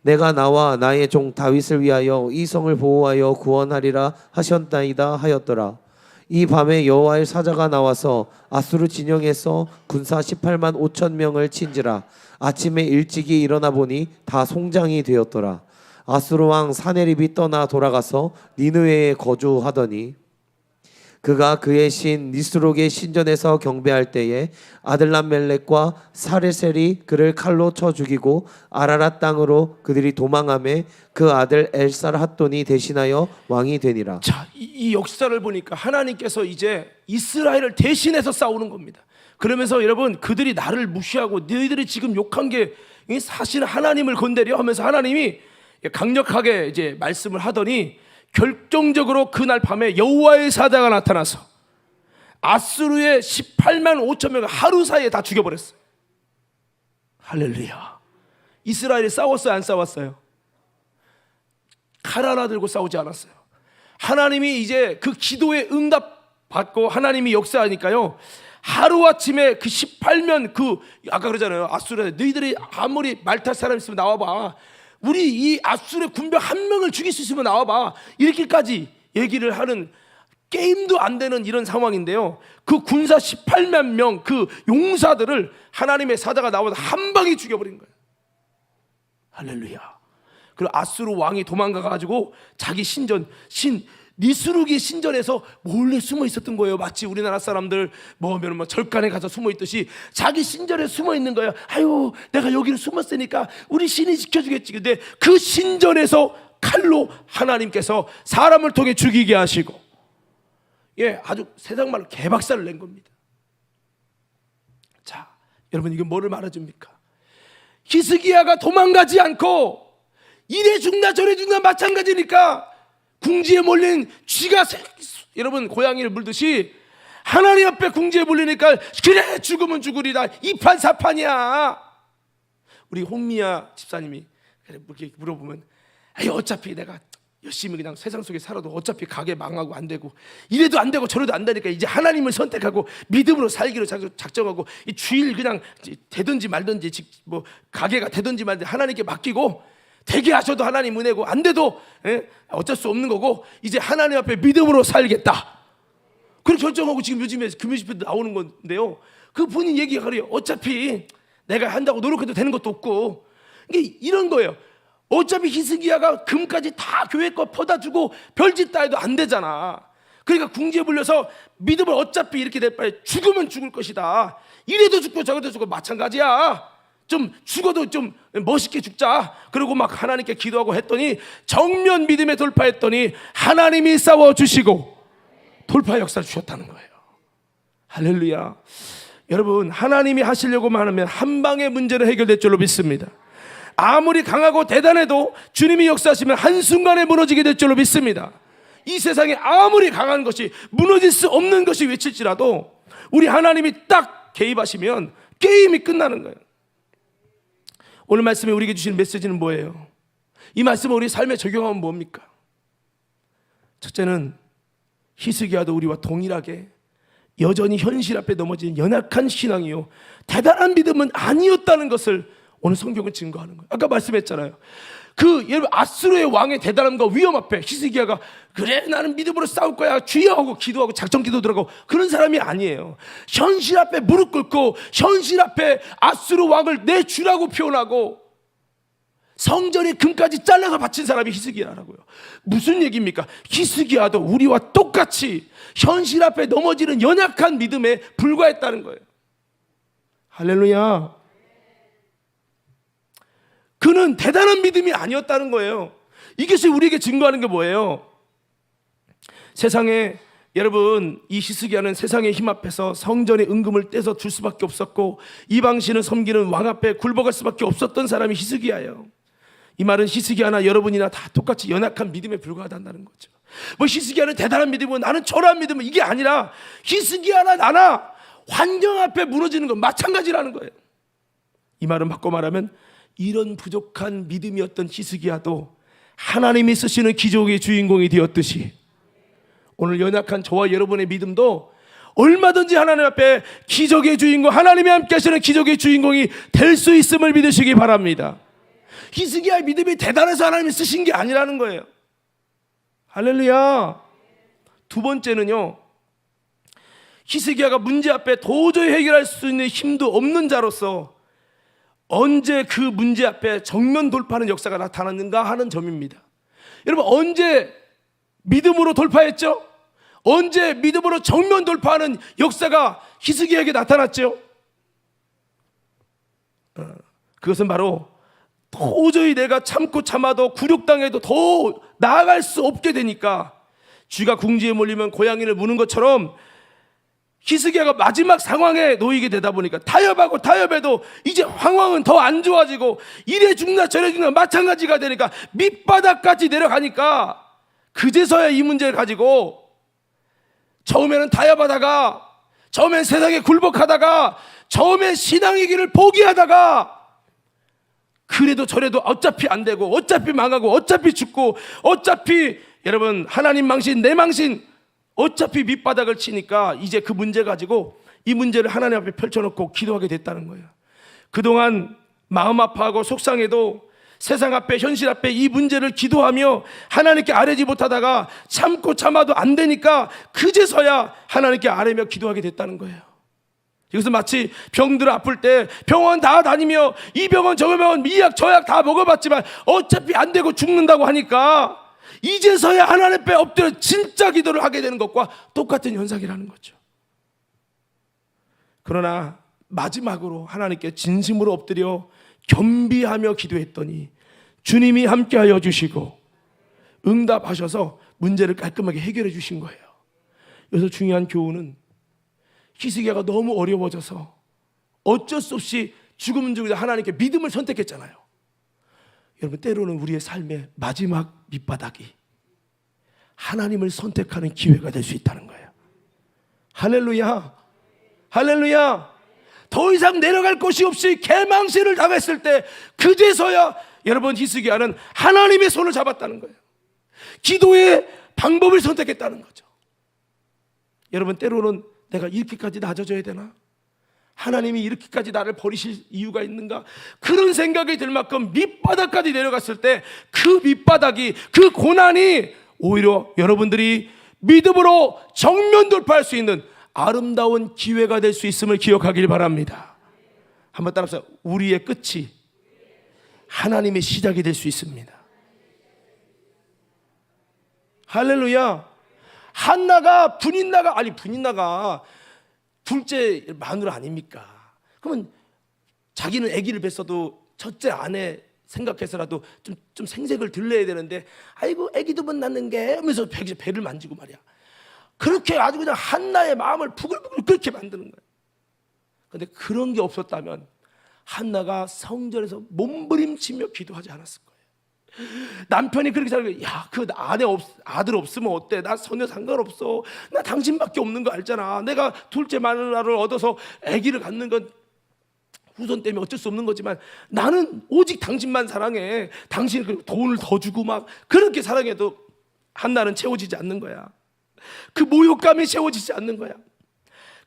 [SPEAKER 2] 내가 나와 나의 종 다윗을 위하여 이 성을 보호하여 구원하리라 하셨나이다 하였더라. 이 밤에 여호와의 사자가 나와서 아수르 진영에서 군사 18만 5천 명을 친지라. 아침에 일찍이 일어나 보니 다 송장이 되었더라. 아수르 왕 사네립이 떠나 돌아가서 니느웨에 거주하더니 그가 그의 신 니스록의 신전에서 경배할 때에 아들람멜렉과 사레셀이 그를 칼로 쳐 죽이고 아라랏 땅으로 그들이 도망하매 그 아들 엘살핫돈이 대신하여 왕이 되니라.
[SPEAKER 1] 자, 이 역사를 보니까 하나님께서 이제 이스라엘을 대신해서 싸우는 겁니다. 그러면서 여러분, 그들이 나를 무시하고 너희들이 지금 욕한 게 사실 하나님을 건드려 하면서 하나님이 강력하게 이제 말씀을 하더니 결정적으로 그날 밤에 여호와의 사자가 나타나서 아수르의 18만 5천 명을 하루 사이에 다 죽여버렸어요. 할렐루야. 이스라엘이 싸웠어요, 안 싸웠어요? 칼 하나 들고 싸우지 않았어요. 하나님이 이제 그 기도에 응답 받고 하나님이 역사하니까요, 하루아침에 그 18면 아까 그러잖아요. 아수르에 너희들이 아무리 말탈 사람 있으면 나와봐. 우리 이 아수르의 군병 한 명을 죽일 수 있으면 나와봐. 이렇게까지 얘기를 하는, 게임도 안 되는 이런 상황인데요, 그 군사 18만 명 그 용사들을 하나님의 사자가 나와서 한 방에 죽여버린 거예요. 할렐루야. 그리고 아수르 왕이 도망가가지고 자기 니스룩이 신전에서 몰래 숨어 있었던 거예요. 마치 우리나라 사람들 뭐 절간에 가서 숨어 있듯이 자기 신전에 숨어 있는 거예요. 아유, 내가 여기를 숨었으니까 우리 신이 지켜주겠지. 근데 그 신전에서 칼로 하나님께서 사람을 통해 죽이게 하시고, 아주 세상 말로 개박살을 낸 겁니다. 자, 여러분, 이게 뭐를 말해줍니까? 히스기야가 도망가지 않고 이래 죽나 저래 죽나 마찬가지니까 궁지에 몰린 쥐가 여러분 고양이를 물듯이 하나님 앞에 궁지에 몰리니까 그래 죽으면 죽으리라, 이판사판이야. 우리 홍미야 집사님이 이렇게 물어보면, 어차피 내가 열심히 그냥 세상 속에 살아도 어차피 가게 망하고 안 되고 이래도 안 되고 저래도 안 되니까 이제 하나님을 선택하고 믿음으로 살기로 작정하고 이 주일 그냥 되든지 말든지 뭐 가게가 되든지 말든지 하나님께 맡기고, 되게 하셔도 하나님 은혜고 안 돼도 어쩔 수 없는 거고 이제 하나님 앞에 믿음으로 살겠다, 그렇게 결정하고 지금 요즘에 금요 집회도 나오는 건데요, 그 본인 얘기가 그래요. 어차피 내가 한다고 노력해도 되는 것도 없고, 이게 이런 거예요. 어차피 히스기야가 금까지 다 교회 거 퍼다 주고 별짓 다 해도 안 되잖아. 그러니까 궁지에 불려서 믿음을 어차피 이렇게 될 바에 죽으면 죽을 것이다, 이래도 죽고 저래도 죽고 마찬가지야, 좀 죽어도 좀 멋있게 죽자. 그리고 막 하나님께 기도하고 했더니 정면 믿음에 돌파했더니 하나님이 싸워주시고 돌파 역사를 주셨다는 거예요. 할렐루야. 여러분, 하나님이 하시려고만 하면 한 방에 문제는 해결될 줄로 믿습니다. 아무리 강하고 대단해도 주님이 역사하시면 한순간에 무너지게 될 줄로 믿습니다. 이 세상에 아무리 강한 것이 무너질 수 없는 것이 외칠지라도 우리 하나님이 딱 개입하시면 게임이 끝나는 거예요. 오늘 말씀에 우리에게 주신 메시지는 뭐예요? 이 말씀을 우리 삶에 적용하면 뭡니까? 첫째는 히스기야도 우리와 동일하게 여전히 현실 앞에 넘어진 연약한 신앙이요, 대단한 믿음은 아니었다는 것을 오늘 성경은 증거하는 거예요. 아까 말씀했잖아요. 여러분, 아수르의 왕의 대단함과 위험 앞에 히스기야가 그래 나는 믿음으로 싸울 거야 주여 하고 기도하고 작정 기도 들어가고 그런 사람이 아니에요. 현실 앞에 무릎 꿇고 현실 앞에 아수르 왕을 내 주라고 표현하고 성전의 금까지 잘라서 바친 사람이 히스기야라고요. 무슨 얘기입니까? 히스기야도 우리와 똑같이 현실 앞에 넘어지는 연약한 믿음에 불과했다는 거예요. 할렐루야. 그는 대단한 믿음이 아니었다는 거예요. 이것이 우리에게 증거하는 게 뭐예요? 세상에 여러분, 이 히스기야는 세상의 힘 앞에서 성전의 은금을 떼서 줄 수밖에 없었고 이방신을 섬기는 왕 앞에 굴복할 수밖에 없었던 사람이 히스기야예요. 이 말은 히스기야나 여러분이나 다 똑같이 연약한 믿음에 불과하다는 거죠. 뭐 히스기야는 대단한 믿음이고 나는 초라한 믿음은 이게 아니라 히스기야나 나나 환경 앞에 무너지는 건 마찬가지라는 거예요. 이 말은 바꿔 말하면 이런 부족한 믿음이었던 히스기야도 하나님이 쓰시는 기적의 주인공이 되었듯이 오늘 연약한 저와 여러분의 믿음도 얼마든지 하나님 앞에 기적의 주인공, 하나님이 함께 하시는 기적의 주인공이 될 수 있음을 믿으시기 바랍니다. 히스기야의 믿음이 대단해서 하나님이 쓰신 게 아니라는 거예요. 할렐루야. 두 번째는요, 히스기야가 문제 앞에 도저히 해결할 수 있는 힘도 없는 자로서 언제 그 문제 앞에 정면 돌파하는 역사가 나타났는가 하는 점입니다. 여러분, 언제 믿음으로 돌파했죠? 언제 믿음으로 정면 돌파하는 역사가 히스기야에게 나타났죠? 그것은 바로 도저히 내가 참고 참아도 굴욕당해도 더 나아갈 수 없게 되니까 쥐가 궁지에 몰리면 고양이를 무는 것처럼 히스기야가 마지막 상황에 놓이게 되다 보니까 타협하고 타협해도 이제 상황은 더 안 좋아지고 이래 죽나 저래 죽나 마찬가지가 되니까 밑바닥까지 내려가니까 그제서야 이 문제를 가지고 처음에는 타협하다가 처음엔 세상에 굴복하다가 처음엔 신앙의 길을 포기하다가 그래도 저래도 어차피 안 되고 어차피 망하고 어차피 죽고 어차피 여러분 하나님 망신 내 망신 어차피 밑바닥을 치니까 이제 그 문제 가지고 이 문제를 하나님 앞에 펼쳐놓고 기도하게 됐다는 거예요. 그동안 마음 아파하고 속상해도 세상 앞에 현실 앞에 이 문제를 기도하며 하나님께 아뢰지 못하다가 참고 참아도 안 되니까 그제서야 하나님께 아뢰며 기도하게 됐다는 거예요. 이것은 마치 병들 아플 때 병원 다 다니며 이 병원 저 병원 이 약 저 약 다 먹어봤지만 어차피 안 되고 죽는다고 하니까 이제서야 하나님 앞에 엎드려 진짜 기도를 하게 되는 것과 똑같은 현상이라는 거죠. 그러나 마지막으로 하나님께 진심으로 엎드려 겸비하며 기도했더니 주님이 함께하여 주시고 응답하셔서 문제를 깔끔하게 해결해 주신 거예요. 여기서 중요한 교훈은 히스기야가 너무 어려워져서 어쩔 수 없이 죽음은 죽이다 하나님께 믿음을 선택했잖아요. 여러분, 때로는 우리의 삶의 마지막 밑바닥이 하나님을 선택하는 기회가 될 수 있다는 거예요. 할렐루야, 할렐루야. 더 이상 내려갈 곳이 없이 개망신을 당했을 때 그제서야 여러분 히스기야는 하나님의 손을 잡았다는 거예요. 기도의 방법을 선택했다는 거죠. 여러분, 때로는 내가 이렇게까지 낮아져야 되나? 하나님이 이렇게까지 나를 버리실 이유가 있는가? 그런 생각이 들 만큼 밑바닥까지 내려갔을 때 그 밑바닥이, 그 고난이 오히려 여러분들이 믿음으로 정면 돌파할 수 있는 아름다운 기회가 될 수 있음을 기억하길 바랍니다. 한번 따라서 우리의 끝이 하나님의 시작이 될 수 있습니다. 할렐루야. 한나가 분인나가 둘째 마누라 아닙니까? 그러면 자기는 아기를 뵀어도 첫째 아내 생각해서라도 좀 생색을 들려야 되는데 아이고 아기도 못 낳는 게 하면서 배를 만지고 말이야. 그렇게 아주 그냥 한나의 마음을 부글부글 그렇게 만드는 거예요. 그런데 그런 게 없었다면 한나가 성전에서 몸부림치며 기도하지 않았을 거예요. 남편이 그렇게 살고, 야, 그 아들 없으면 어때? 나 전혀 상관없어. 나 당신밖에 없는 거 알잖아. 내가 둘째 마누라를 얻어서 아기를 갖는 건 후손 때문에 어쩔 수 없는 거지만 나는 오직 당신만 사랑해. 당신 돈을 더 주고 막 그렇게 사랑해도 한나는 채워지지 않는 거야. 그 모욕감이 채워지지 않는 거야.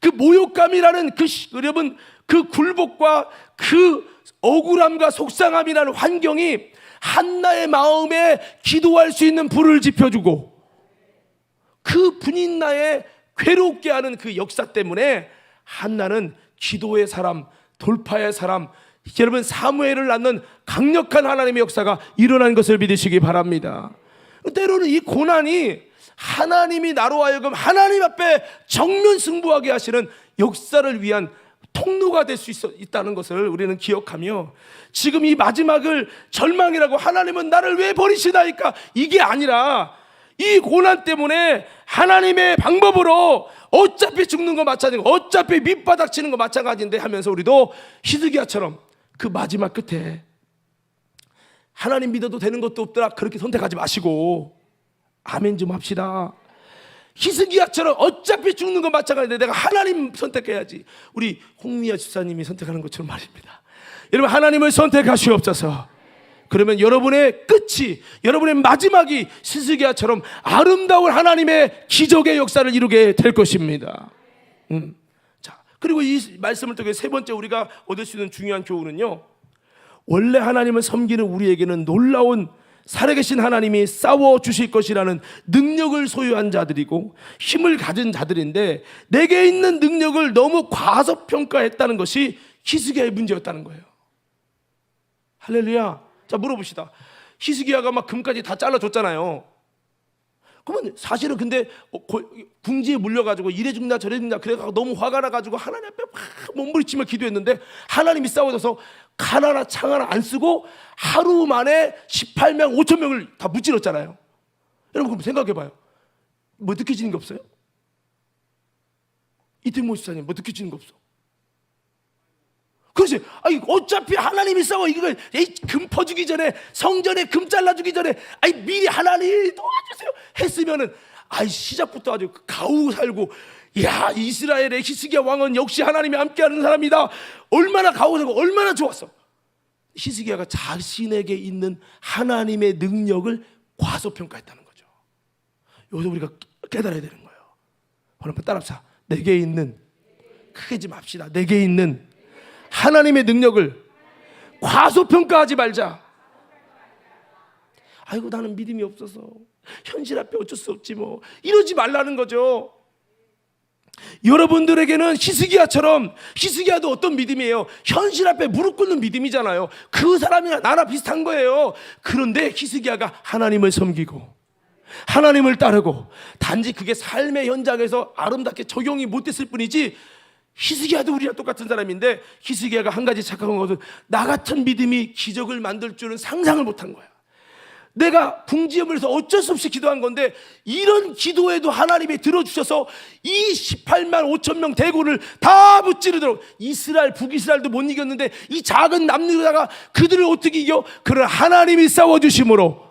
[SPEAKER 1] 그 모욕감이라는 여러분 그 굴복과 그 억울함과 속상함이라는 환경이 한나의 마음에 기도할 수 있는 불을 지펴주고 그 분인나의 괴롭게 하는 그 역사 때문에 한나는 기도의 사람, 돌파의 사람, 여러분 사무엘을 낳는 강력한 하나님의 역사가 일어난 것을 믿으시기 바랍니다. 때로는 이 고난이 하나님이 나로 하여금 하나님 앞에 정면 승부하게 하시는 역사를 위한 통로가 될 수 있다는 것을 우리는 기억하며 지금 이 마지막을 절망이라고 하나님은 나를 왜 버리시나이까 이게 아니라 이 고난 때문에 하나님의 방법으로 어차피 죽는 거 마찬가지고 어차피 밑바닥 치는 거 마찬가지인데 하면서 우리도 히스기야처럼 그 마지막 끝에 하나님 믿어도 되는 것도 없더라 그렇게 선택하지 마시고 아멘 좀 합시다. 히스기야처럼 어차피 죽는 건 마찬가지인데 내가 하나님 선택해야지. 우리 홍미아 집사님이 선택하는 것처럼 말입니다. 여러분 하나님을 선택하시옵소서. 그러면 여러분의 끝이, 여러분의 마지막이 히스기야처럼 아름다운 하나님의 기적의 역사를 이루게 될 것입니다. 자, 그리고 이 말씀을 통해 세 번째 우리가 얻을 수 있는 중요한 교훈은요, 원래 하나님을 섬기는 우리에게는 놀라운 살아계신 하나님이 싸워 주실 것이라는 능력을 소유한 자들이고 힘을 가진 자들인데 내게 있는 능력을 너무 과소평가했다는 것이 히스기야의 문제였다는 거예요. 할렐루야. 자, 물어봅시다. 히스기야가 막 금까지 다 잘라줬잖아요. 그러면 사실은 근데 궁지에 물려가지고 이래 죽나 저래 죽나 그래가지고 너무 화가 나가지고 하나님 앞에 막 몸부림치며 기도했는데 하나님이 싸워줘서 칼 하나 창 하나 안 쓰고 하루 만에 18명 5천 명을 다 무찔렀잖아요. 여러분 그럼 생각해봐요. 뭐 느껴지는 게 없어요? 이태모 목사님 뭐 느껴지는 거 없어? 그렇지. 아니 어차피 하나님이 싸워. 이걸 금 퍼주기 전에 성전에 금 잘라주기 전에 아니 미리 하나님 도와주세요 했으면은 아이 시작부터 아주 가우 살고 야 이스라엘의 히스기야 왕은 역시 하나님이 함께하는 사람이다. 얼마나 가우 살고 얼마나 좋았어. 히스기야가 자신에게 있는 하나님의 능력을 과소평가했다는 거죠. 여기서 우리가 깨달아야 되는 거예요. 한번 따라합시다. 내게 있는 크게 좀 합시다. 내게 있는 하나님의 능력을 과소평가하지 말자. 아이고 나는 믿음이 없어서 현실 앞에 어쩔 수 없지 뭐 이러지 말라는 거죠. 여러분들에게는 히스기야처럼 히스기야도 어떤 믿음이에요? 현실 앞에 무릎 꿇는 믿음이잖아요. 그 사람이나 나나 비슷한 거예요. 그런데 히스기야가 하나님을 섬기고 하나님을 따르고 단지 그게 삶의 현장에서 아름답게 적용이 못됐을 뿐이지 히스기야도 우리랑 똑같은 사람인데 히스기야가 한 가지 착각한 것은 나 같은 믿음이 기적을 만들 줄은 상상을 못한 거야. 내가 궁지에 물려서 어쩔 수 없이 기도한 건데 이런 기도에도 하나님이 들어주셔서 이 18만 5천 명 대군을 다 무찌르도록 이스라엘 북이스라엘도 못 이겼는데 이 작은 남유다가 그들을 어떻게 이겨? 그를 하나님이 싸워주심으로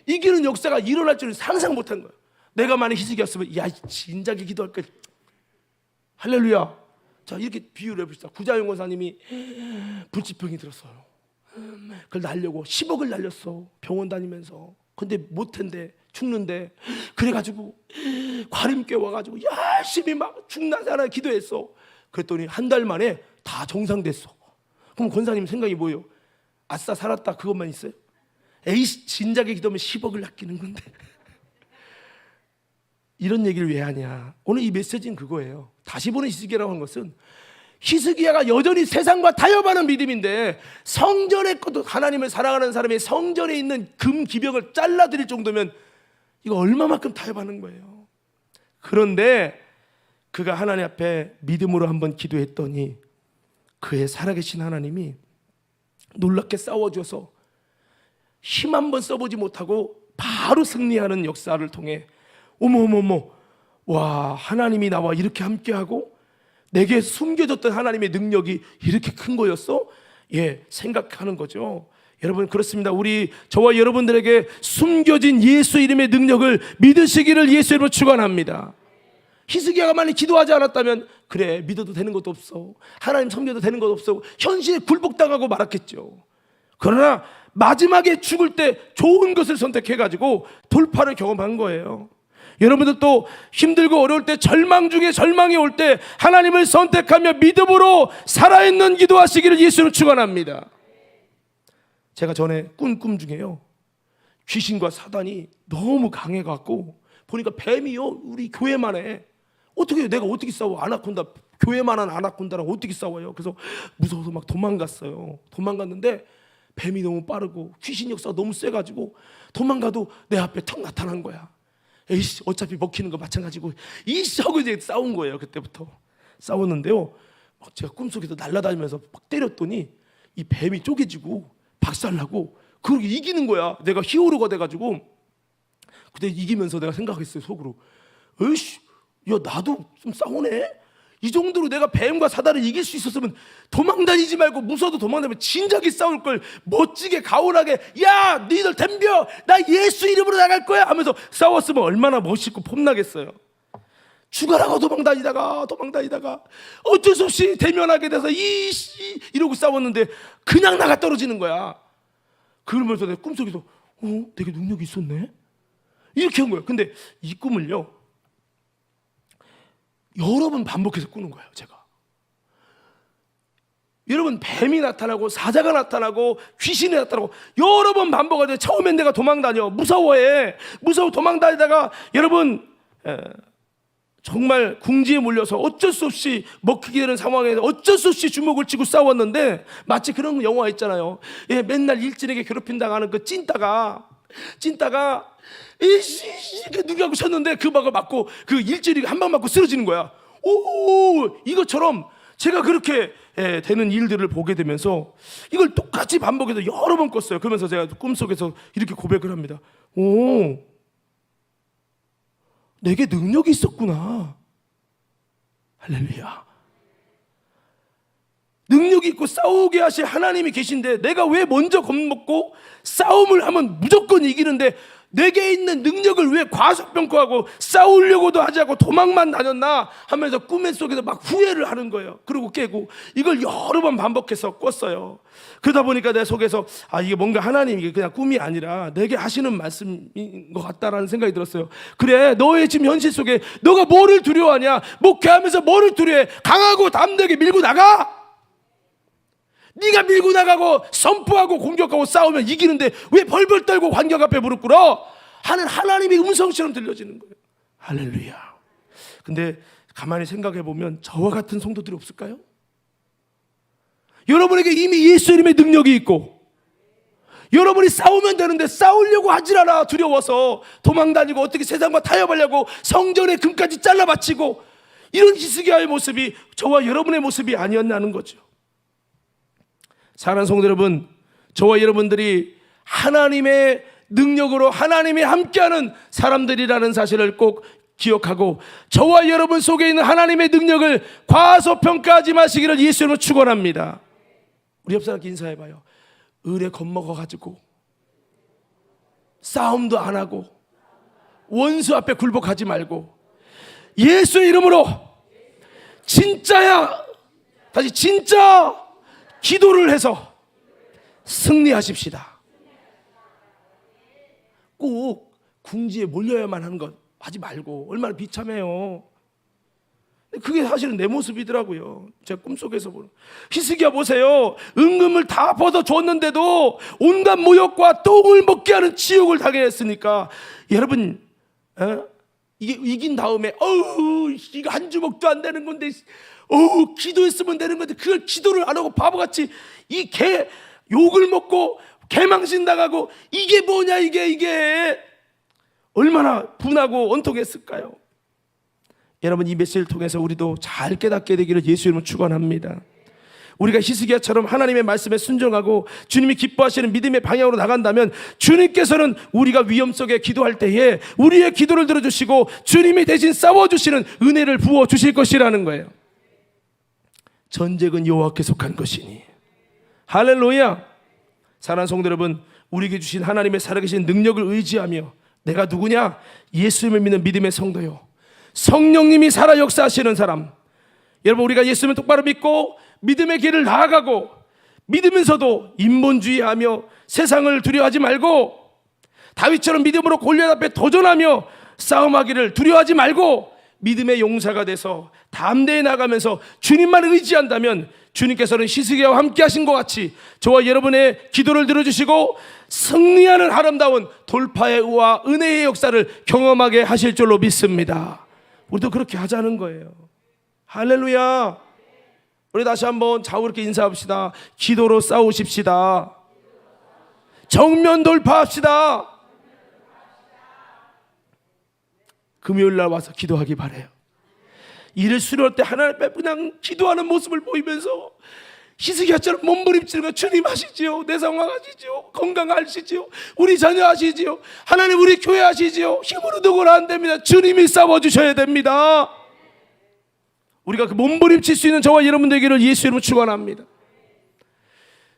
[SPEAKER 1] 이기는 역사가 일어날 줄은 상상 못한 거야. 내가 만약 히스기야였으면 야 진작에 기도할 걸. 할렐루야. 자 이렇게 비유를 해봅시다. 구자영 권사님이 불치병이 들었어요. 그걸 날려고 10억을 날렸어. 병원 다니면서. 근데 못한대. 죽는데. 그래가지고 과림께 와가지고 열심히 막 죽나 살아 기도했어. 그랬더니 한 달 만에 다 정상됐어. 그럼 권사님 생각이 뭐예요? 아싸 살았다 그것만 있어요? 에이 진작에 기도하면 10억을 낚이는 건데. 이런 얘기를 왜 하냐? 오늘 이 메시지는 그거예요. 다시 보는 히스기야라고 하는 것은 히스기야가 여전히 세상과 타협하는 믿음인데 성전의 것도 하나님을 사랑하는 사람이 성전에 있는 금 기병을 잘라드릴 정도면 이거 얼마만큼 타협하는 거예요. 그런데 그가 하나님 앞에 믿음으로 한번 기도했더니 그의 살아계신 하나님이 놀랍게 싸워줘서 힘 한번 써보지 못하고 바로 승리하는 역사를 통해 어머어머어머 와 하나님이 나와 이렇게 함께하고 내게 숨겨졌던 하나님의 능력이 이렇게 큰 거였어? 예, 생각하는 거죠. 여러분 그렇습니다. 우리 저와 여러분들에게 숨겨진 예수 이름의 능력을 믿으시기를 예수 이름으로 축원합니다. 히스기야가 만약 기도하지 않았다면 그래 믿어도 되는 것도 없어. 하나님 섬겨도 되는 것도 없어. 현실에 굴복당하고 말았겠죠. 그러나 마지막에 죽을 때 좋은 것을 선택해가지고 돌파를 경험한 거예요. 여러분들도 힘들고 어려울 때 절망 중에 절망이 올 때 하나님을 선택하며 믿음으로 살아있는 기도하시기를 예수는 축원합니다. 제가 전에 꾼 꿈 중에요 귀신과 사단이 너무 강해갖고 보니까 뱀이요 우리 교회만 해. 어떻게 내가 어떻게 싸워? 아나콘다 교회만한 아나콘다랑 어떻게 싸워요? 그래서 무서워서 막 도망갔어요. 도망갔는데 뱀이 너무 빠르고 귀신 역사가 너무 세가지고 도망가도 내 앞에 턱 나타난 거야. 에이씨 어차피 먹히는 거 마찬가지고 이씨 하고 이제 싸운 거예요. 그때부터 싸웠는데요 막 제가 꿈속에서 날아다니면서 막 때렸더니 이 뱀이 쪼개지고 박살나고 그렇게 이기는 거야. 내가 히어로가 돼가지고 그때 이기면서 내가 생각했어요 속으로 에이씨 야 나도 좀 싸우네. 이 정도로 내가 뱀과 사단을 이길 수 있었으면 도망다니지 말고 무서워도 도망다니면 진작에 싸울 걸 멋지게 가온하게 야 너희들 덤벼 나 예수 이름으로 나갈 거야 하면서 싸웠으면 얼마나 멋있고 폼나겠어요. 죽어라고 도망다니다가 어쩔 수 없이 대면하게 돼서 이씨 이러고 싸웠는데 그냥 나가 떨어지는 거야. 그러면서 내 꿈속에서 되게 능력이 있었네 이렇게 한 거예요. 근데 이 꿈을요 여러 번 반복해서 꾸는 거예요. 제가 여러분, 뱀이 나타나고 사자가 나타나고 귀신이 나타나고 여러 번 반복하는데 처음엔 내가 도망다녀, 무서워해, 무서워 도망다니다가 여러분 정말 궁지에 몰려서 어쩔 수 없이 먹히게 되는 상황에서 어쩔 수 없이 주먹을 쥐고 싸웠는데, 마치 그런 영화 있잖아요. 예, 맨날 일진에게 괴롭힌다가는 그 찐따가 누구하고 쳤는데 그 박을 맞고 그 일진이 한 방 맞고 쓰러지는 거야. 오, 이것처럼 제가 그렇게 되는 일들을 보게 되면서 이걸 똑같이 반복해서 여러 번 꿨어요. 그러면서 제가 꿈속에서 이렇게 고백을 합니다. 오, 내게 능력이 있었구나. 할렐루야. 능력이 있고 싸우게 하실 하나님이 계신데 내가 왜 먼저 겁먹고 싸움을 하면 무조건 이기는데 내게 있는 능력을 왜 과소평가하고 싸우려고도 하지 않고 도망만 다녔나 하면서 꿈의 속에서 막 후회를 하는 거예요. 그리고 깨고 이걸 여러 번 반복해서 꿨어요. 그러다 보니까 내 속에서 이게 뭔가 하나님이 그냥 꿈이 아니라 내게 하시는 말씀인 것 같다라는 생각이 들었어요. 그래, 너의 지금 현실 속에 너가 뭐를 두려워하냐? 목회하면서 뭐를 두려워해? 강하고 담대하게 밀고 나가. 네가 밀고 나가고 선포하고 공격하고 싸우면 이기는데 왜 벌벌 떨고 관객 앞에 무릎 꿇어? 하는 하나님의 음성처럼 들려지는 거예요. 할렐루야. 근데 가만히 생각해 보면 저와 같은 성도들이 없을까요? 여러분에게 이미 예수 이름의 능력이 있고 여러분이 싸우면 되는데 싸우려고 하질 않아. 두려워서 도망다니고 어떻게 세상과 타협하려고 성전의 금까지 잘라 바치고, 이런 히스기야의 모습이 저와 여러분의 모습이 아니었나는 거죠. 사랑하는 성도 여러분, 저와 여러분들이 하나님의 능력으로 하나님이 함께하는 사람들이라는 사실을 꼭 기억하고 저와 여러분 속에 있는 하나님의 능력을 과소평가하지 마시기를 예수님으로 축원합니다. 우리 옆 사람께 인사해봐요. 을에 겁먹어가지고 싸움도 안 하고 원수 앞에 굴복하지 말고 예수의 이름으로 진짜야, 다시 진짜 기도를 해서 승리하십시다. 꼭 궁지에 몰려야만 하는 것 하지 말고, 얼마나 비참해요. 그게 사실은 내 모습이더라고요. 제가 꿈속에서 보는. 히스기야 보세요. 은금을 다 벗어줬는데도 온갖 모욕과 똥을 먹게 하는 지옥을 당했으니까, 여러분 이게 이긴 다음에 이거 한 주먹도 안 되는 건데 기도했으면 되는 건데 그걸 기도를 안 하고 바보같이 이 개 욕을 먹고 개망신 당하고, 이게 뭐냐, 이게 얼마나 분하고 원통했을까요? 여러분, 이 메시지를 통해서 우리도 잘 깨닫게 되기를 예수 이름으로 축원합니다. 우리가 히스기야처럼 하나님의 말씀에 순종하고 주님이 기뻐하시는 믿음의 방향으로 나간다면 주님께서는 우리가 위험 속에 기도할 때에 우리의 기도를 들어주시고 주님이 대신 싸워주시는 은혜를 부어주실 것이라는 거예요. 전쟁은 여호와께 속한 것이니. 할렐루야. 사랑하는 성도 여러분, 우리에게 주신 하나님의 살아계신 능력을 의지하며, 내가 누구냐? 예수님을 믿는 믿음의 성도요, 성령님이 살아 역사하시는 사람. 여러분, 우리가 예수님을 똑바로 믿고 믿음의 길을 나아가고 믿으면서도 인본주의하며 세상을 두려워하지 말고, 다윗처럼 믿음으로 골리앗 앞에 도전하며 싸움하기를 두려워하지 말고 믿음의 용사가 돼서 담대히 나가면서 주님만 의지한다면 주님께서는 히스기야와 함께 하신 것 같이 저와 여러분의 기도를 들어주시고 승리하는 아름다운 돌파의 의와 은혜의 역사를 경험하게 하실 줄로 믿습니다. 우리도 그렇게 하자는 거예요. 할렐루야. 우리 다시 한번 자우롭게 인사합시다. 기도로 싸우십시다. 정면 돌파합시다. 금요일 날 와서 기도하기 바래요. 일을 수료할 때 하나님 앞에 그냥 기도하는 모습을 보이면서 히스기야처럼 몸부림치는 거, 주님 아시지요? 내 상황 아시지요? 건강 아시지요? 우리 자녀 아시지요? 하나님 우리 교회 아시지요? 힘으로 누구나 안 됩니다. 주님이 싸워주셔야 됩니다. 우리가 그 몸부림칠 수 있는 저와 여러분 되기를 예수 이름으로 축원합니다.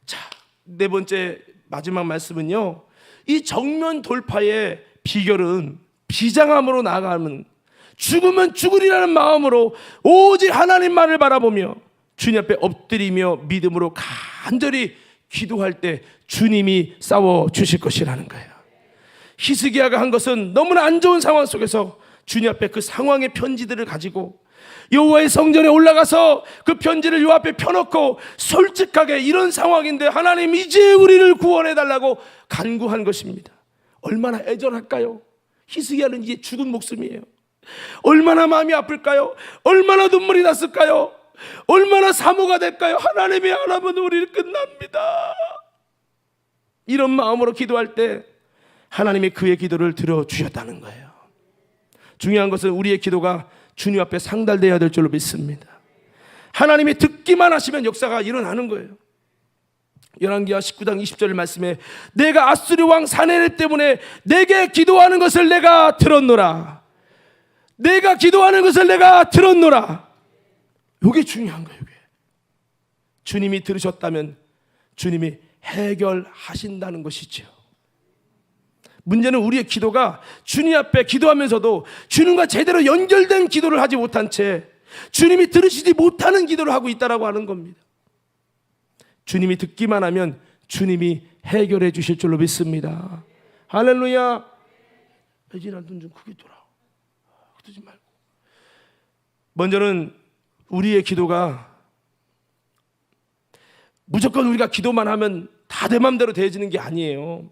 [SPEAKER 1] 자, 네 번째 마지막 말씀은요, 이 정면 돌파의 비결은 비장함으로 나아가는, 죽으면 죽으리라는 마음으로 오직 하나님만을 바라보며 주님 앞에 엎드리며 믿음으로 간절히 기도할 때 주님이 싸워주실 것이라는 거예요. 히스기야가 한 것은 너무나 안 좋은 상황 속에서 주님 앞에 그 상황의 편지들을 가지고 여호와의 성전에 올라가서 그 편지를 요 앞에 펴놓고 솔직하게 이런 상황인데 하나님 이제 우리를 구원해 달라고 간구한 것입니다. 얼마나 애절할까요? 히스기야는 이제 죽은 목숨이에요. 얼마나 마음이 아플까요? 얼마나 눈물이 났을까요? 얼마나 사모가 될까요? 하나님이 안 하면 우리는 끝납니다. 이런 마음으로 기도할 때 하나님이 그의 기도를 들어주셨다는 거예요. 중요한 것은 우리의 기도가 주님 앞에 상달돼야 될 줄로 믿습니다. 하나님이 듣기만 하시면 역사가 일어나는 거예요. 열왕기하 19장 20절 말씀에 내가 아수르 왕 사네립 때문에 내게 기도하는 것을 내가 들었노라. 내가 기도하는 것을 내가 들었노라. 이게 중요한 거예요. 이게. 주님이 들으셨다면 주님이 해결하신다는 것이죠. 문제는 우리의 기도가 주님 앞에 기도하면서도 주님과 제대로 연결된 기도를 하지 못한 채 주님이 들으시지 못하는 기도를 하고 있다라고 하는 겁니다. 주님이 듣기만 하면 주님이 해결해 주실 줄로 믿습니다. 할렐루야. 혜진아 눈 좀 크게 떠라. 뜨지 말고. 먼저는 우리의 기도가 무조건 우리가 기도만 하면 다 내 맘대로 되어지는 게 아니에요.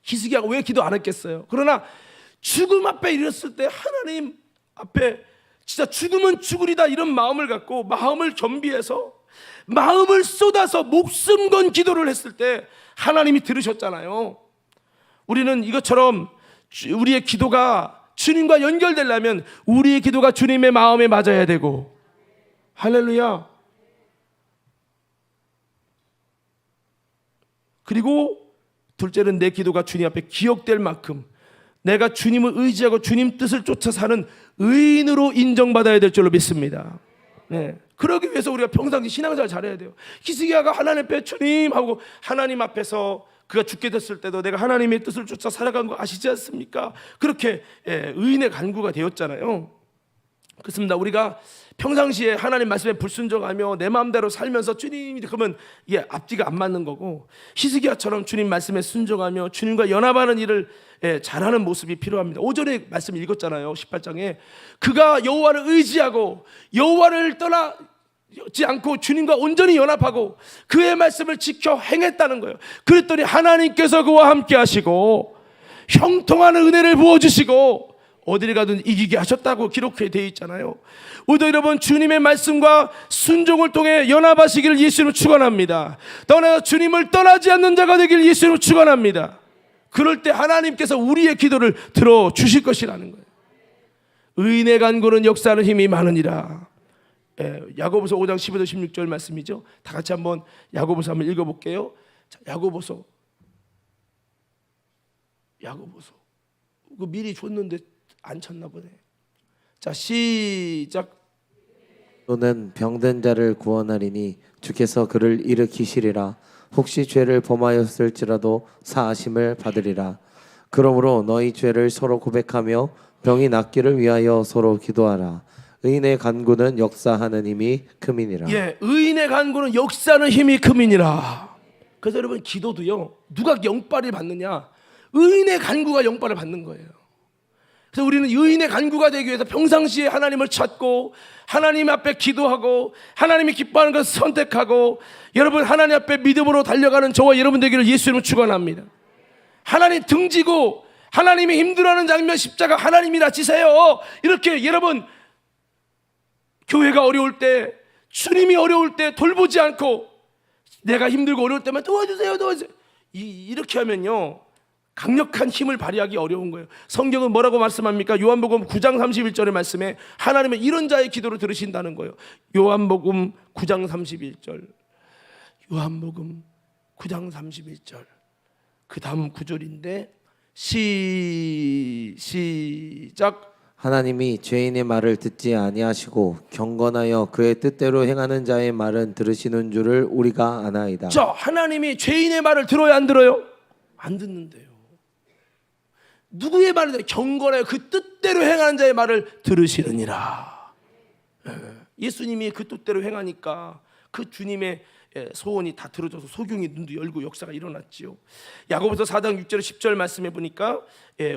[SPEAKER 1] 히스기야가 왜 기도 안 했겠어요? 그러나 죽음 앞에 이랬을 때 하나님 앞에 진짜 죽으면 죽으리다 이런 마음을 갖고 마음을 겸비해서 마음을 쏟아서 목숨 건 기도를 했을 때 하나님이 들으셨잖아요. 우리는 이것처럼 우리의 기도가 주님과 연결되려면 우리의 기도가 주님의 마음에 맞아야 되고, 할렐루야. 그리고 둘째는 내 기도가 주님 앞에 기억될 만큼 내가 주님을 의지하고 주님 뜻을 쫓아 사는 의인으로 인정받아야 될 줄로 믿습니다. 네. 그러기 위해서 우리가 평상시 신앙생활 잘해야 돼요. 히스기야가 하나님 앞에 주님 하고 하나님 앞에서 그가 죽게 됐을 때도 내가 하나님의 뜻을 쫓아 살아간 거 아시지 않습니까? 그렇게 의인의 간구가 되었잖아요. 그렇습니다. 우리가 평상시에 하나님 말씀에 불순종하며 내 마음대로 살면서 주님이 그러면 이게 앞뒤가 안 맞는 거고, 히스기야처럼 주님 말씀에 순종하며 주님과 연합하는 일을 잘하는 모습이 필요합니다. 오전에 말씀 읽었잖아요. 18장에 그가 여호와를 의지하고 여호와를 떠나지 않고 주님과 온전히 연합하고 그의 말씀을 지켜 행했다는 거예요. 그랬더니 하나님께서 그와 함께 하시고 형통하는 은혜를 부어주시고 어디를 가든 이기게 하셨다고 기록해 되어 있잖아요. 오늘 여러분 주님의 말씀과 순종을 통해 연합하시기를 예수님으로 축원합니다. 떠나서 주님을 떠나지 않는 자가 되기를 예수님으로 축원합니다. 그럴 때 하나님께서 우리의 기도를 들어주실 것이라는 거예요. 의인의 간구는 역사하는 힘이 많으니라. 야고보서 5장 15절 16절 말씀이죠. 다 같이 한번 야고보서 한번 읽어볼게요. 자, 야고보서 그 미리 줬는데 안 쳤나 보네. 자, 시작.
[SPEAKER 2] 또는 병든 자를 구원하리니 주께서 그를 일으키시리라. 혹시 죄를 범하였을지라도 사하심을 받으리라. 그러므로 너희 죄를 서로 고백하며 병이 낫기를 위하여 서로 기도하라. 의인의 간구는 역사하는 힘이 크민이라.
[SPEAKER 1] 예, 의인의 간구는 역사하는 힘이 크민이라. 그래서 여러분 기도도요, 누가 영빨을 받느냐? 의인의 간구가 영빨을 받는 거예요. 그래서 우리는 의인의 간구가 되기 위해서 평상시에 하나님을 찾고 하나님 앞에 기도하고 하나님이 기뻐하는 것을 선택하고, 여러분 하나님 앞에 믿음으로 달려가는 저와 여러분 되기를 예수님을 축원합니다. 하나님 등지고 하나님이 힘들어하는 장면 십자가 하나님이라 지세요. 이렇게 여러분 교회가 어려울 때, 주님이 어려울 때 돌보지 않고 내가 힘들고 어려울 때만 도와주세요. 이렇게 하면요 강력한 힘을 발휘하기 어려운 거예요. 성경은 뭐라고 말씀합니까? 요한복음 9장 31절의 말씀에 하나님은 이런 자의 기도를 들으신다는 거예요. 요한복음 9장 31절. 요한복음 9장 31절. 그 다음 구절인데 시작.
[SPEAKER 2] 하나님이 죄인의 말을 듣지 아니하시고 경건하여 그의 뜻대로 행하는 자의 말은 들으시는 줄을 우리가 아나이다.
[SPEAKER 1] 자, 하나님이 죄인의 말을 들어요, 안 들어요? 안 듣는데요. 누구의 말을 들어요? 경건하여 그 뜻대로 행하는 자의 말을 들으시느니라. 예수님이 그 뜻대로 행하니까 그 주님의 소원이 다 들어져서 소경이 눈도 열고 역사가 일어났지요. 야고보서 4장 6절 10절 말씀해 보니까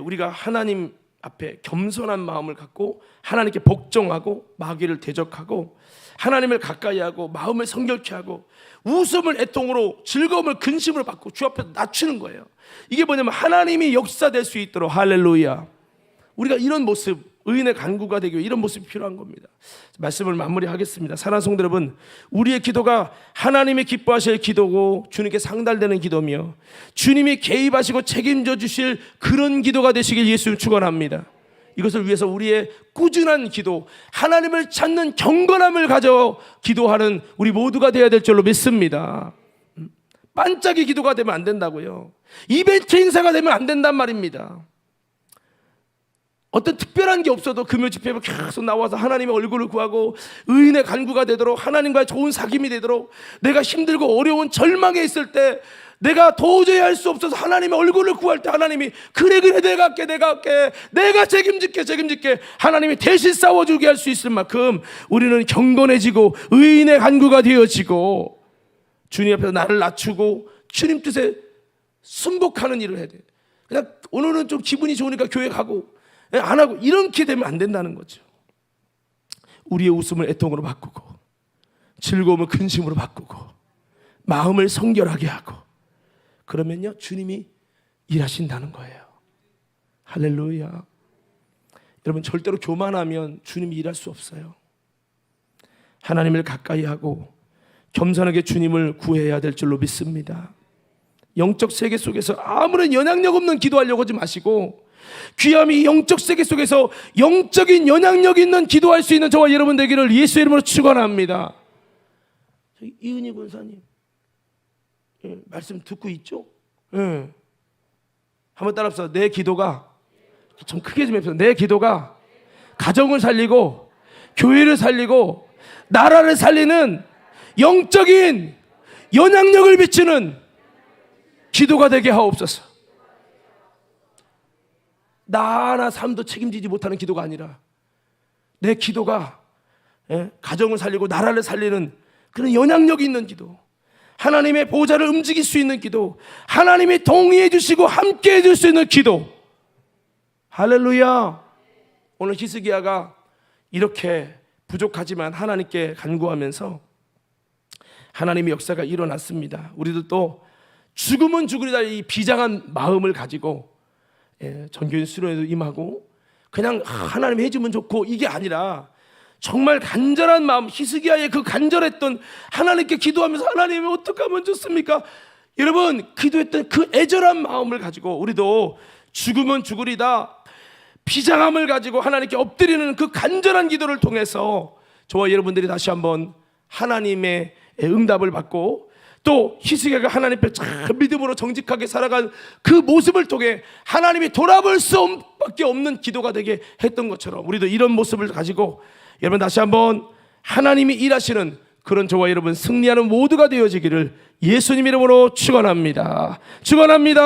[SPEAKER 1] 우리가 하나님 앞에 겸손한 마음을 갖고 하나님께 복종하고 마귀를 대적하고 하나님을 가까이하고 마음을 성결케 하고 웃음을 애통으로 즐거움을 근심으로 받고 주 앞에서 낮추는 거예요. 이게 뭐냐면 하나님이 역사될 수 있도록 할렐루야. 우리가 이런 모습, 의인의 간구가 되기 위해 이런 모습이 필요한 겁니다. 말씀을 마무리하겠습니다. 사랑하는 성도 여러분, 우리의 기도가 하나님이 기뻐하실 기도고 주님께 상달되는 기도며 주님이 개입하시고 책임져 주실 그런 기도가 되시길 예수님 축원합니다. 이것을 위해서 우리의 꾸준한 기도, 하나님을 찾는 경건함을 가져 기도하는 우리 모두가 되어야 될 줄로 믿습니다. 반짝이 기도가 되면 안 된다고요. 이벤트 행사가 되면 안 된단 말입니다. 어떤 특별한 게 없어도 금요 집회에 계속 나와서 하나님의 얼굴을 구하고 의인의 간구가 되도록 하나님과의 좋은 사귐이 되도록 내가 힘들고 어려운 절망에 있을 때 내가 도저히 할 수 없어서 하나님의 얼굴을 구할 때 하나님이 그래 내가 할게 내가 책임질게 하나님이 대신 싸워주게 할 수 있을 만큼 우리는 경건해지고 의인의 간구가 되어지고 주님 앞에서 나를 낮추고 주님 뜻에 순복하는 일을 해야 돼. 그냥 오늘은 좀 기분이 좋으니까 교회 가고 안 하고 이렇게 되면 안 된다는 거죠. 우리의 웃음을 애통으로 바꾸고 즐거움을 근심으로 바꾸고 마음을 성결하게 하고 그러면요 주님이 일하신다는 거예요. 할렐루야. 여러분 절대로 교만하면 주님이 일할 수 없어요. 하나님을 가까이 하고 겸손하게 주님을 구해야 될 줄로 믿습니다. 영적 세계 속에서 아무런 영향력 없는 기도하려고 하지 마시고 귀함이 영적 세계 속에서 영적인 영향력 있는 기도할 수 있는 저와 여러분 되기를 예수의 이름으로 축원합니다. 이은희 권사님 말씀 듣고 있죠? 한번 따라합시다. 내 기도가 좀 크게 좀 해보세요. 내 기도가 가정을 살리고 교회를 살리고 나라를 살리는 영적인 영향력을 비추는 기도가 되게 하옵소서. 나 하나 삶도 책임지지 못하는 기도가 아니라 내 기도가 가정을 살리고 나라를 살리는 그런 영향력이 있는 기도, 하나님의 보좌를 움직일 수 있는 기도, 하나님이 동의해 주시고 함께 해줄 수 있는 기도. 할렐루야. 오늘 히스기야가 이렇게 부족하지만 하나님께 간구하면서 하나님의 역사가 일어났습니다. 우리도 또 죽으면 죽으리다 이 비장한 마음을 가지고 전교인 수련회도 임하고 그냥 하나님 해주면 좋고 이게 아니라 정말 간절한 마음, 히스기야의 그 간절했던 하나님께 기도하면서 하나님이 어떻게 하면 좋습니까? 여러분 기도했던 그 애절한 마음을 가지고 우리도 죽으면 죽으리다 비장함을 가지고 하나님께 엎드리는 그 간절한 기도를 통해서 저와 여러분들이 다시 한번 하나님의 응답을 받고 또 히스기야가 하나님 앞에 참 믿음으로 정직하게 살아간 그 모습을 통해 하나님이 돌아볼 수밖에 없는 기도가 되게 했던 것처럼 우리도 이런 모습을 가지고 여러분 다시 한번 하나님이 일하시는 그런 저와 여러분 승리하는 모두가 되어지기를 예수님 이름으로 축원합니다. 축원합니다.